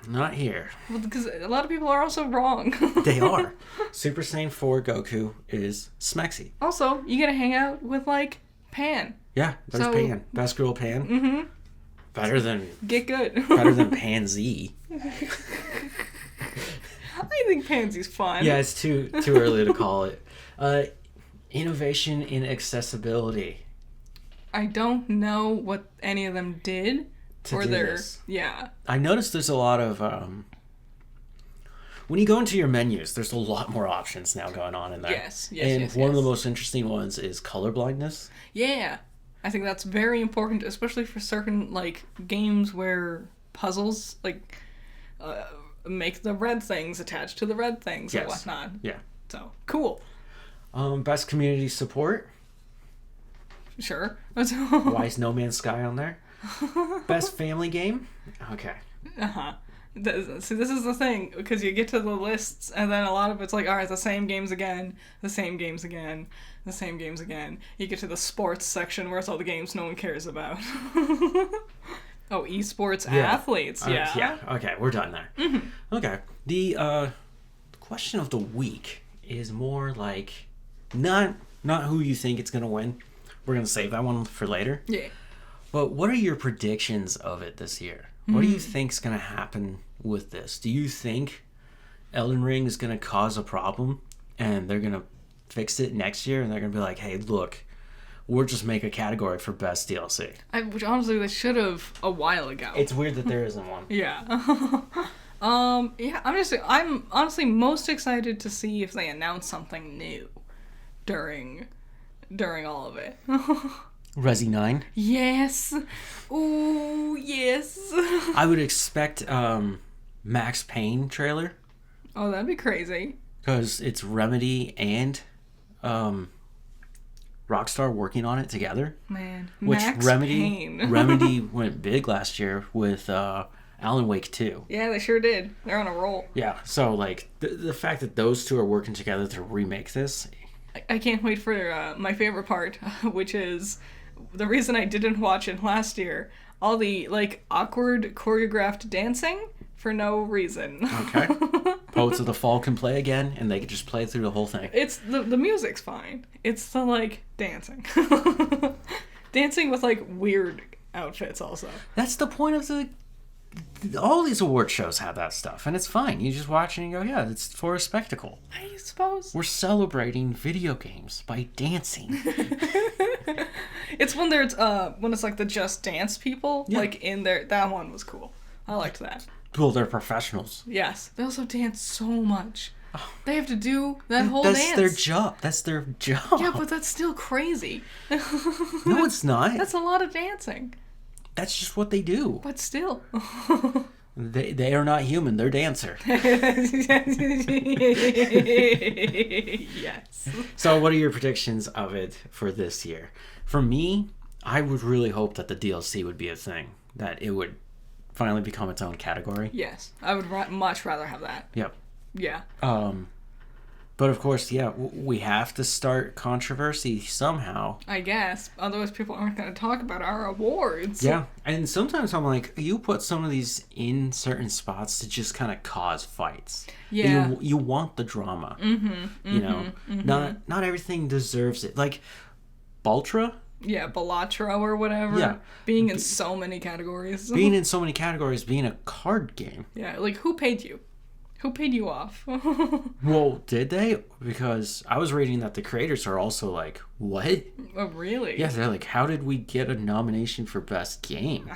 not here. Well, because a lot of people are also wrong. They are. Super Saiyan 4 Goku is smexy. Also, you get to hang out with, like, Pan. Yeah, there's Pan. Best girl Pan. Mm-hmm. Better than... Get good. Better than Pansy. I think Pansy's fun. Yeah, it's too early to call it. Innovation in accessibility. I don't know what any of them did. To do this. Yeah. I noticed there's a lot of... when you go into your menus, there's a lot more options now going on in there. Yes. And one of the most interesting ones is colorblindness. Yeah. I think that's very important, especially for certain, like, games where puzzles, like, make the red things attached to the red things and whatnot. Yeah. So, cool. Best community support. Sure. Why is No Man's Sky on there? Best family game? Okay. Uh-huh. See, this is the thing, because you get to the lists, and then a lot of it's like, all right, the same games again, the same games again, the same games again. You get to the sports section, where it's all the games no one cares about. Oh, esports athletes, yeah. Yeah, okay, we're done there. Mm-hmm. Okay. The question of the week is more like, not who you think it's going to win. We're going to save that one for later. Yeah. But what are your predictions of it this year? What do you think's going to happen with this? Do you think Elden Ring is going to cause a problem and they're going to fix it next year and they're going to be like, hey, look, we'll just make a category for best DLC? Which honestly they should have a while ago. It's weird that there isn't one. Yeah. Yeah, I'm honestly most excited to see if they announce something new during all of it. Resi 9? Yes. Ooh, yes. I would expect Max Payne trailer. Oh, that'd be crazy. Because it's Remedy and Rockstar working on it together. Man, Which Max Payne. Remedy went big last year with Alan Wake 2. Yeah, they sure did. They're on a roll. Yeah, so like the fact that those two are working together to remake this. I can't wait for my favorite part, which is the reason I didn't watch it last year. All the like awkward choreographed dancing for no reason. Okay. Poets of the Fall can play again, and they can just play through the whole thing. It's the music's fine. It's the like dancing. Dancing with like weird outfits also. That's the point of all these award shows have that stuff, and it's fine. You just watch and you go, yeah, it's for a spectacle. I suppose. We're celebrating video games by dancing. It's when it's like the Just Dance people, like in there. That one was cool. I liked that. Well, they're professionals. Yes. They also dance so much. They have to do that whole dance. That's their job. That's their job. Yeah, but that's still crazy. No, it's not. That's a lot of dancing. That's just what they do. But still. They are not human. They're dancer. Yes. So what are your predictions of it for this year? For me, I would really hope that the DLC would be a thing. That it would finally become its own category. Yes. I would much rather have that. Yep. Yeah. But of course, yeah, we have to start controversy somehow. I guess. Otherwise, people aren't going to talk about our awards. Yeah. And sometimes I'm like, you put some of these in certain spots to just kind of cause fights. Yeah. You want the drama. You know? Not everything deserves it. Like, Baltra? Yeah, Balatro or whatever. Yeah. Being in so many categories. Being in so many categories, being a card game. Yeah, like, who paid you? Who paid you off? Well, did they? Because I was reading that the creators are also like, what? Oh, really? Yeah, they're like, how did we get a nomination for best game?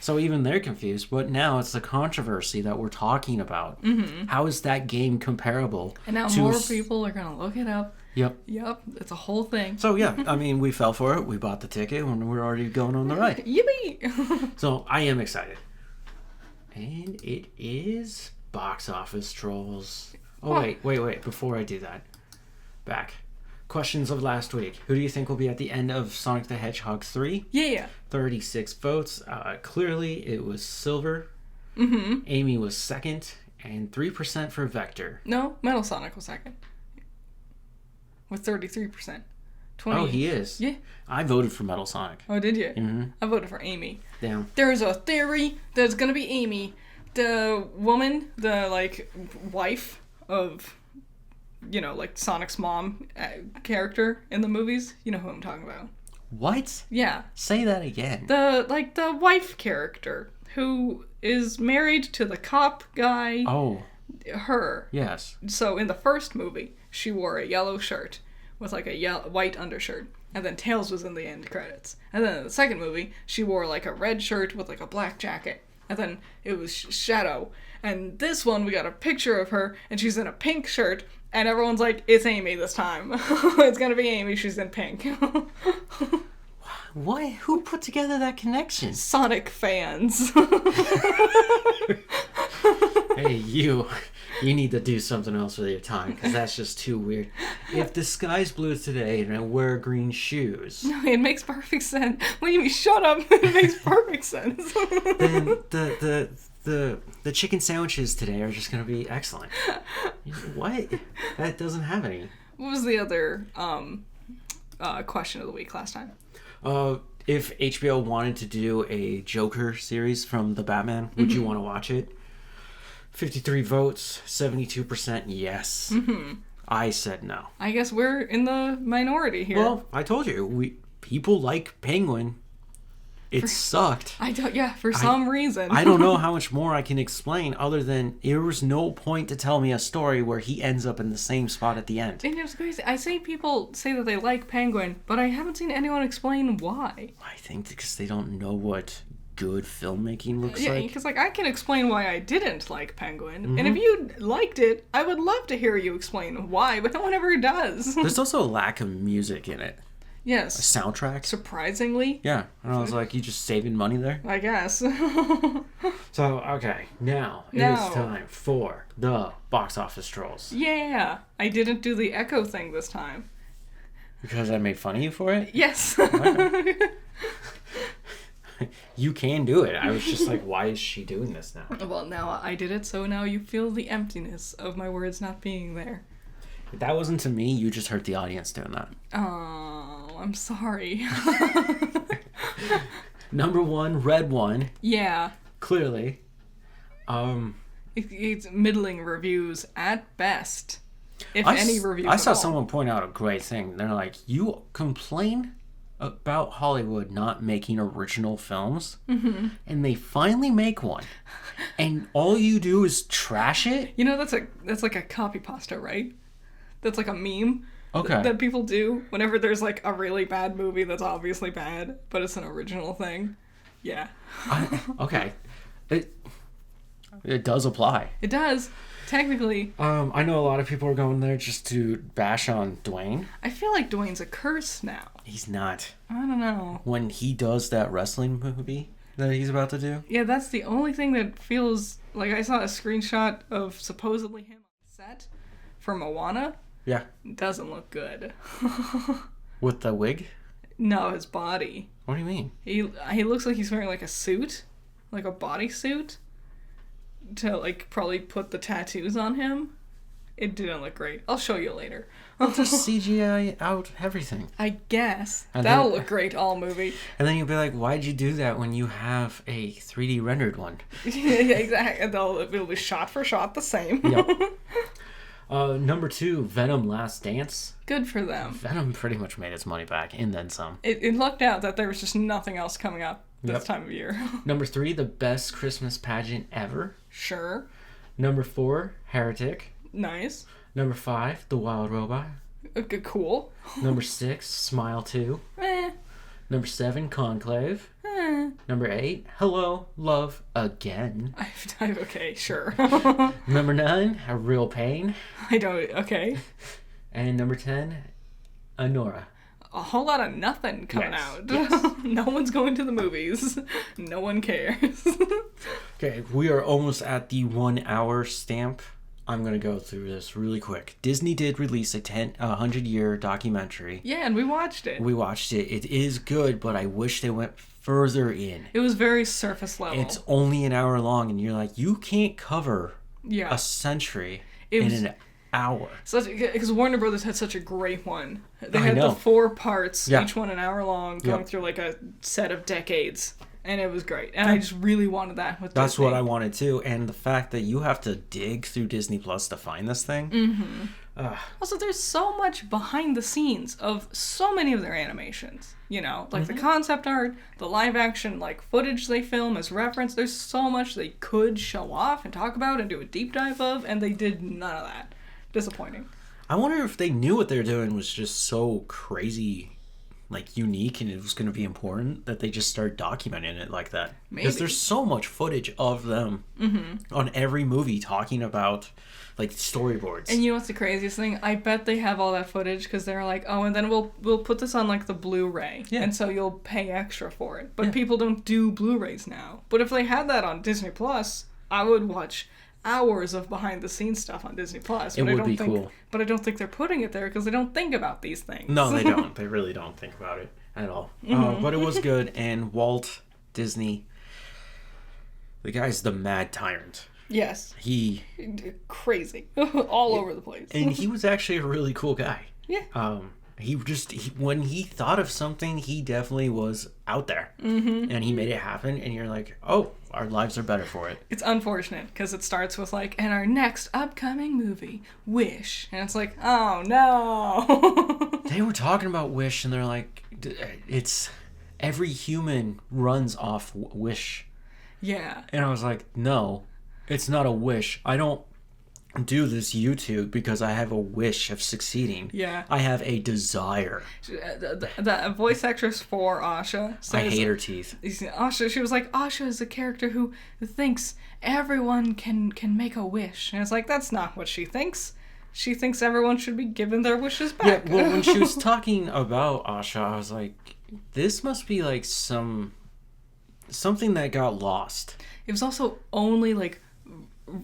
So even they're confused. But now it's the controversy that we're talking about. How is that game comparable? And now more people are going to look it up. Yep. It's a whole thing. So yeah, I mean, we fell for it. We bought the ticket and we're already going on the ride. Yippee! So I am excited. And it is Box Office Trolls. Oh, wait. Before I do that. Back. Questions of last week. Who do you think will be at the end of Sonic the Hedgehog 3? Yeah. 36 votes. Clearly, it was Silver. Mm-hmm. Amy was second, and 3% for Vector. No, Metal Sonic was second. With 33%. 20. Oh, he is? Yeah. I voted for Metal Sonic. Oh, did you? Mm-hmm. I voted for Amy. Damn. There's a theory that it's gonna be Amy. The woman, the, like, wife of, you know, like, Sonic's mom character in the movies. You know who I'm talking about. What? Yeah. Say that again. The wife character who is married to the cop guy. Oh. Her. Yes. So in the first movie, she wore a yellow shirt with like a white undershirt. And then Tails was in the end credits. And then in the second movie, she wore like a red shirt with like a black jacket. And then it was Shadow. And this one, we got a picture of her, and she's in a pink shirt. And everyone's like, it's Amy this time. It's gonna be Amy, she's in pink. What? Who put together that connection? Sonic fans. Hey, you need to do something else with your time, because that's just too weird. If the sky's blue today and I wear green shoes... No, it makes perfect sense. What do you mean, shut up? It makes perfect sense. Then the chicken sandwiches today are just going to be excellent. What? That doesn't have any. What was the other question of the week last time? If HBO wanted to do a Joker series from the Batman, would you want to watch it? 53 votes, 72% yes. Mm-hmm. I said no. I guess we're in the minority here. Well, I told you, people like Penguin. It sucked. For some reason. I don't know how much more I can explain other than there was no point to tell me a story where he ends up in the same spot at the end. And it's crazy. I say people say that they like Penguin, but I haven't seen anyone explain why. I think because they don't know what good filmmaking looks like. Yeah, because I can explain why I didn't like Penguin, and if you liked it, I would love to hear you explain why, but no one ever does. There's also a lack of music in it. Yes. A soundtrack. Surprisingly. Yeah. And I was like, you just saving money there? I guess. So, okay. Now it is time for the box office trolls. Yeah. I didn't do the echo thing this time. Because I made fun of you for it? Yes. Okay. You can do it. I was just like, why is she doing this now? Well, now I did it, so now you feel the emptiness of my words not being there. That wasn't to me. You just hurt the audience doing that. Oh, I'm sorry. Number one, Red One. Yeah. Clearly. It's middling reviews at best. If any reviews I saw at all. someone point out a great thing. They're like, you complain about Hollywood not making original films, and they finally make one. And all you do is trash it? You know, that's like a copy pasta, right? That's like a meme that people do whenever there's like a really bad movie that's obviously bad, but it's an original thing. Yeah. Okay. It does apply. It does. Technically. I know a lot of people are going there just to bash on Dwayne. I feel like Dwayne's a curse now. He's not. I don't know. When he does that wrestling movie that he's about to do? Yeah, that's the only thing that feels like I saw a screenshot of supposedly him on set for Moana. Yeah. Doesn't look good. With the wig? No, his body. What do you mean? He looks like he's wearing like a suit, like a bodysuit, to like probably put the tattoos on him. It didn't look great. I'll show you later. Just CGI out everything. I guess. And that'll look great all movie. And then you'll be like, why'd you do that when you have a 3D rendered one? Yeah, exactly. It'll be shot for shot the same. Yep. Number 2, Venom Last Dance. Good for them. Venom pretty much made its money back, and then some. It lucked out that there was just nothing else coming up this time of year. Number 3, the best Christmas pageant ever. Sure. Number 4, Heretic. Nice. Number 5, The Wild Robot. Okay, cool. Number 6, Smile 2. Number 7, Conclave. Number 8, Hello, Love, Again. Okay, sure. Number 9, A Real Pain. I don't... Okay. And number 10, Anora. A whole lot of nothing coming out. Yes. No one's going to the movies. No one cares. Okay, we are almost at the 1 hour stamp I'm going to go through this really quick. Disney did release a 100-year documentary. Yeah, and we watched it. We watched it. It is good, but I wish they went further in. It was very surface level. It's only an hour long, and you're like, you can't cover a century in an hour. Because Warner Brothers had such a great one. They had the 4 parts, each one an hour long, going through like a set of decades. And it was great. And I just really wanted that with Disney. That's what I wanted too. And the fact that you have to dig through Disney Plus to find this thing. Mm-hmm. Also, there's so much behind the scenes of so many of their animations. You know, like the concept art, the live action like footage they film as reference. There's so much they could show off and talk about and do a deep dive of. And they did none of that. Disappointing. I wonder if they knew what they're doing was just so crazy, like unique, and it was going to be important that they just start documenting it like that. Because there's so much footage of them on every movie talking about like storyboards. And you know what's the craziest thing? I bet they have all that footage because they're like, oh, and then we'll put this on like the Blu-ray, and so you'll pay extra for it. But people don't do Blu-rays now. But if they had that on Disney Plus, I would watch hours of behind-the-scenes stuff on Disney Plus. It would be cool. But I don't think they're putting it there because they don't think about these things. No, they don't. They really don't think about it at all. But it was good, and Walt Disney, the guy's the mad tyrant. Yes. He... Crazy. All over the place. And he was actually a really cool guy. Yeah. When he thought of something, he definitely was out there. And he made it happen, and you're like, oh, our lives are better for it. It's unfortunate, because it starts with like, and our next upcoming movie, Wish. And it's like, oh, no. They were talking about Wish, and they're like, it's... Every human runs off wish. Yeah. And I was like, no, it's not a wish. I don't do this YouTube because I have a wish of succeeding. Yeah. I have a desire. The voice actress for Asha says... I hate her teeth. Asha, she was like, Asha is a character who thinks everyone can make a wish. And it's like, that's not what she thinks. She thinks everyone should be given their wishes back. Yeah, well, when she was talking about Asha, I was like, this must be like something that got lost. It was also only like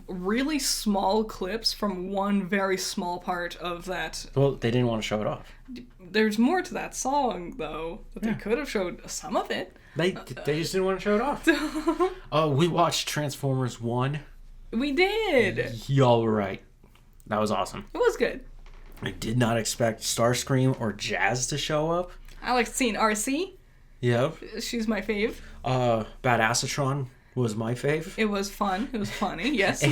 really small clips from one very small part of that. Well, they didn't want to show it off. There's more to that song, though, that they could have showed some of it. They just didn't want to show it off. We watched Transformers 1. We did. Y'all were right. That was awesome. It was good. I did not expect Starscream or Jazz to show up. I like seeing RC. Yep. She's my fave. Badassatron was my fave. It was fun. It was funny. Yes.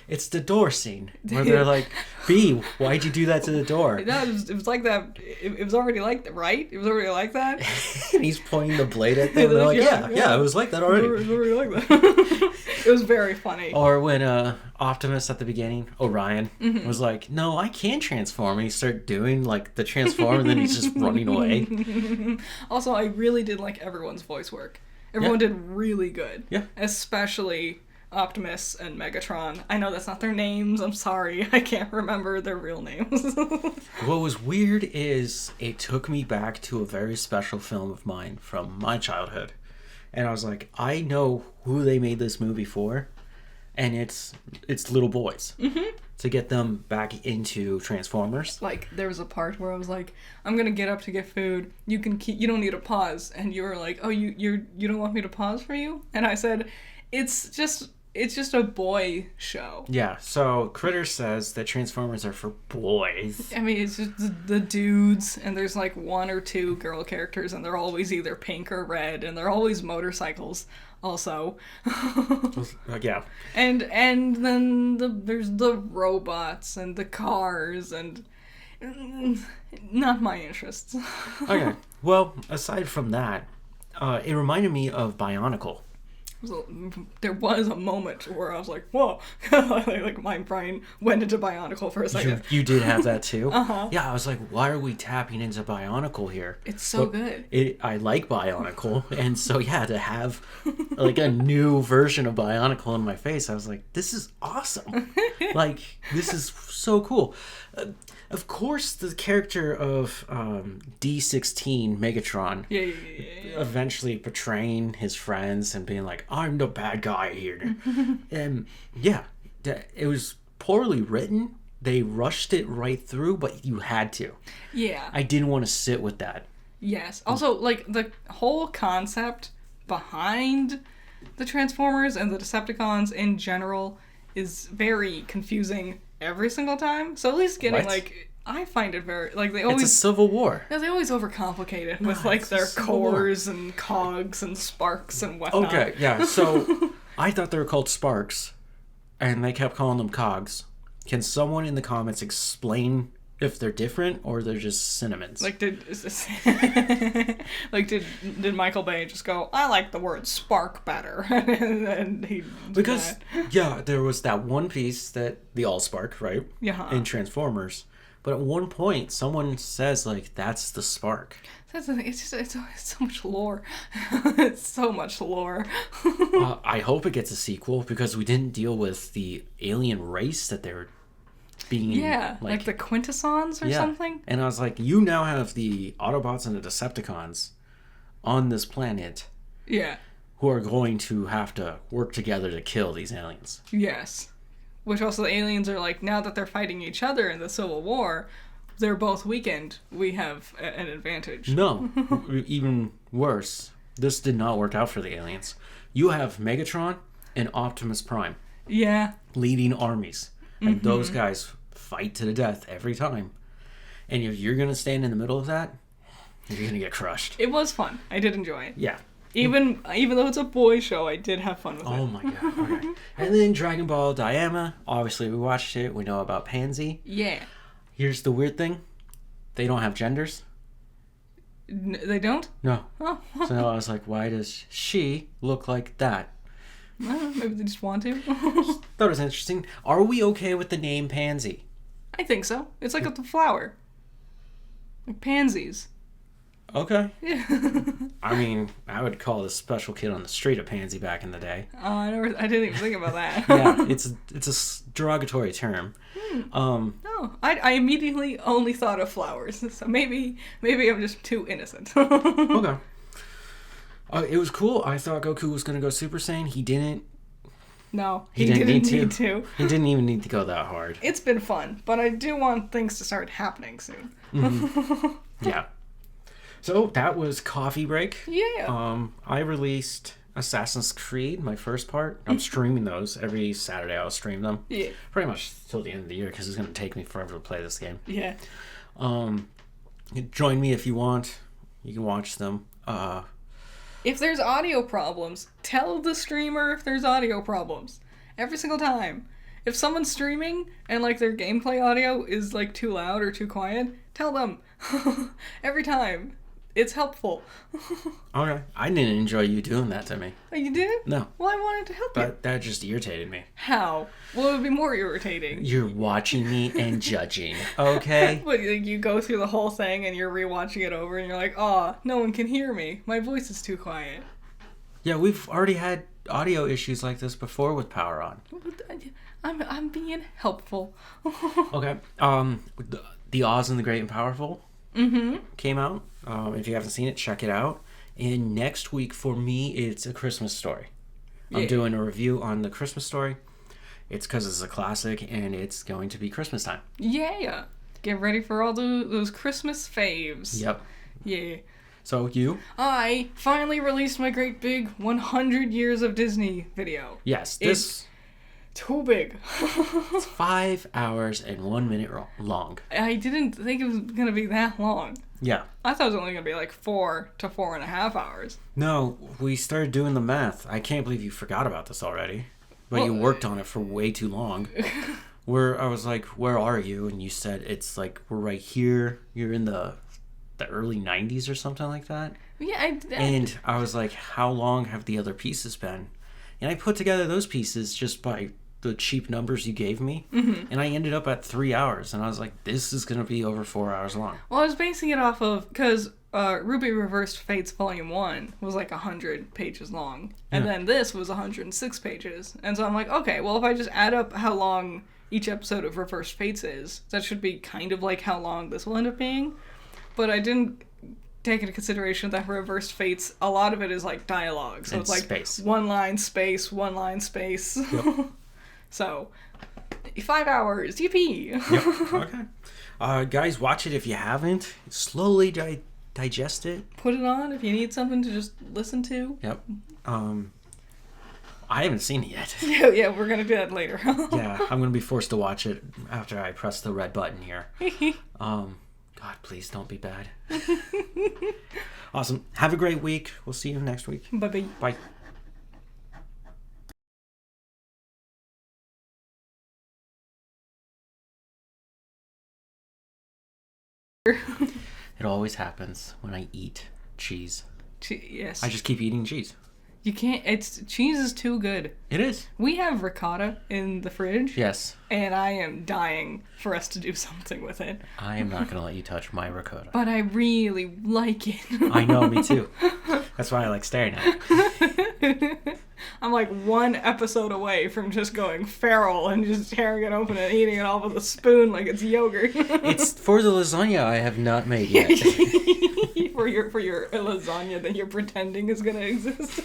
It's the door scene where they're like, "B, why'd you do that to the door?" No, it was like that. It was already like that, right? It was already like that. And he's pointing the blade at them. And they're like, yeah, it was like that already. It was already like that. It was very funny. Or when Optimus at the beginning, Orion, was like, "No, I can transform." And he started doing like the transform, and then he's just running away. Also, I really did like everyone's voice work. Everyone did really good. Yeah. Especially Optimus and Megatron. I know that's not their names. I'm sorry. I can't remember their real names. What was weird is it took me back to a very special film of mine from my childhood. And I was like, I know who they made this movie for. And it's little boys. To get them back into Transformers. Like, there was a part where I was like, I'm gonna get up to get food. You don't need to pause. And you were like, oh, you don't want me to pause for you? And I said, it's just a boy show. Yeah, so Critter says that Transformers are for boys. I mean, it's just the dudes, and there's like one or two girl characters, and they're always either pink or red, and they're always motorcycles also. Yeah. And then there's the robots and the cars, and not my interests. Okay, well, aside from that, it reminded me of Bionicle. There was a moment where I was like, whoa. Like my brain went into Bionicle for a second. You did have that too? Uh-huh. Yeah, I was like, why are we tapping into Bionicle here? It's so good. I like Bionicle, and so yeah, to have like a new version of Bionicle in my face, I was like, this is awesome. Like, this is so cool. Of course, the character of D16 Megatron eventually betraying his friends and being like, I'm the bad guy here. And yeah, it was poorly written. They rushed it right through, but you had to. Yeah. I didn't want to sit with that. Yes. Also, like, the whole concept behind the Transformers and the Decepticons in general is very confusing every single time. So at least getting, like, I find it very, like, they always... It's a civil war. Yeah, they always overcomplicate it with, like, their cores and cogs and sparks and whatnot. Okay, yeah, so I thought they were called sparks, and they kept calling them cogs. Can someone in the comments explain if they're different or they're just cinnamons? Like, did Michael Bay just go, I like the word spark better? And he because yeah, there was that one piece that the Allspark, right? Yeah. In Transformers, but at one point someone says like that's the spark. That's the thing. It's so much lore. It's so much lore. I hope it gets a sequel because we didn't deal with the alien race that they were being like the Quintessons or something. And I was like, you now have the Autobots and the Decepticons on this planet. Yeah. Who are going to have to work together to kill these aliens. Yes. Which also the aliens are like, now that they're fighting each other in the Civil War, they're both weakened. We have an advantage. No. Even worse. This did not work out for the aliens. You have Megatron and Optimus Prime. Yeah. Leading armies. And those guys fight to the death every time. And if you're going to stand in the middle of that, you're going to get crushed. It was fun. I did enjoy it. Yeah. Even though it's a boy show, I did have fun with it. Oh my god. Okay. And then Dragon Ball Daima. Obviously, we watched it. We know about Pansy. Yeah. Here's the weird thing. They don't have genders. They don't? No. Oh. So I was like, why does she look like that? Maybe they just want to. That was interesting. Are we okay with the name Pansy? I think so. It's like a flower. Like pansies. Okay. Yeah. I mean, I would call this special kid on the street a pansy back in the day. Oh, I didn't even think about that. Yeah, it's a derogatory term. No, I immediately only thought of flowers. So maybe I'm just too innocent. Okay. It was cool. I thought Goku was going to go Super Saiyan. He didn't. No, he didn't need to. He didn't even need to go that hard. It's been fun, but I do want things to start happening soon. Mm-hmm. Yeah. So that was Coffee Break. Yeah. I released Assassin's Creed, my first part. I'm streaming those every Saturday. I'll stream them. Yeah. Pretty much till the end of the year because it's going to take me forever to play this game. Yeah. Join me if you want. You can watch them. If there's audio problems, tell the streamer if there's audio problems. Every single time. If someone's streaming and like their gameplay audio is like too loud or too quiet, tell them. Every time. It's helpful. Okay. I didn't enjoy you doing that to me. Oh, you did? No. Well, I wanted to help you. But that just irritated me. How? What would be more irritating? You're watching me and judging, okay? What, like you go through the whole thing and you're rewatching it over and you're like, oh, no one can hear me. My voice is too quiet. Yeah, we've already had audio issues like this before with Power On. I'm being helpful. Okay. The Oz and the Great and Powerful came out. If you haven't seen it, check it out. And next week for me, it's A Christmas Story. Yeah. I'm doing a review on The Christmas Story. It's because it's a classic and it's going to be Christmas time. Yeah. Get ready for all those Christmas faves. Yep. Yeah. So you? I finally released my great big 100 Years of Disney video. Yes. It's too big. It's 5 hours and 1 minute long. I didn't think it was going to be that long. Yeah. I thought it was only going to be like 4 to 4.5 hours. No, we started doing the math. I can't believe you forgot about this already. But you worked on it for way too long. I was like, where are you? And you said, it's like, we're right here. You're in the early 90s or something like that. Yeah. And I was like, how long have the other pieces been? And I put together those pieces just by the cheap numbers you gave me. Mm-hmm. And I ended up at 3 hours. And I was like, this is going to be over 4 hours long. Well, I was basing it off of, because Ruby Reversed Fates Volume 1 was like 100 pages long. And then this was 106 pages. And so I'm like, okay, well, if I just add up how long each episode of Reversed Fates is, that should be kind of like how long this will end up being. But I didn't take into consideration that Reversed Fates, a lot of it is like dialogue. So it's like space. one line, space, one line, space. Yep. So 5 hours. Yippee! Yep. Okay. Guys, watch it if you haven't. Slowly digest it. Put it on if you need something to just listen to. Yep. I haven't seen it yet. Yeah, we're gonna do that later. Yeah, I'm gonna be forced to watch it after I press the red button here. God, please don't be bad. Awesome. Have a great week. We'll see you next week. Bye-bye. Bye. It always happens when I eat cheese. Yes. I just keep eating cheese. You can't. Cheese is too good. It is. We have ricotta in the fridge. Yes. And I am dying for us to do something with it. I am not going to let you touch my ricotta. But I really like it. I know, me too. That's why I like staring at it. I'm like one episode away from just going feral and just tearing it open and eating it off with a spoon like it's yogurt. It's for the lasagna I have not made yet. for your lasagna that you're pretending is gonna exist.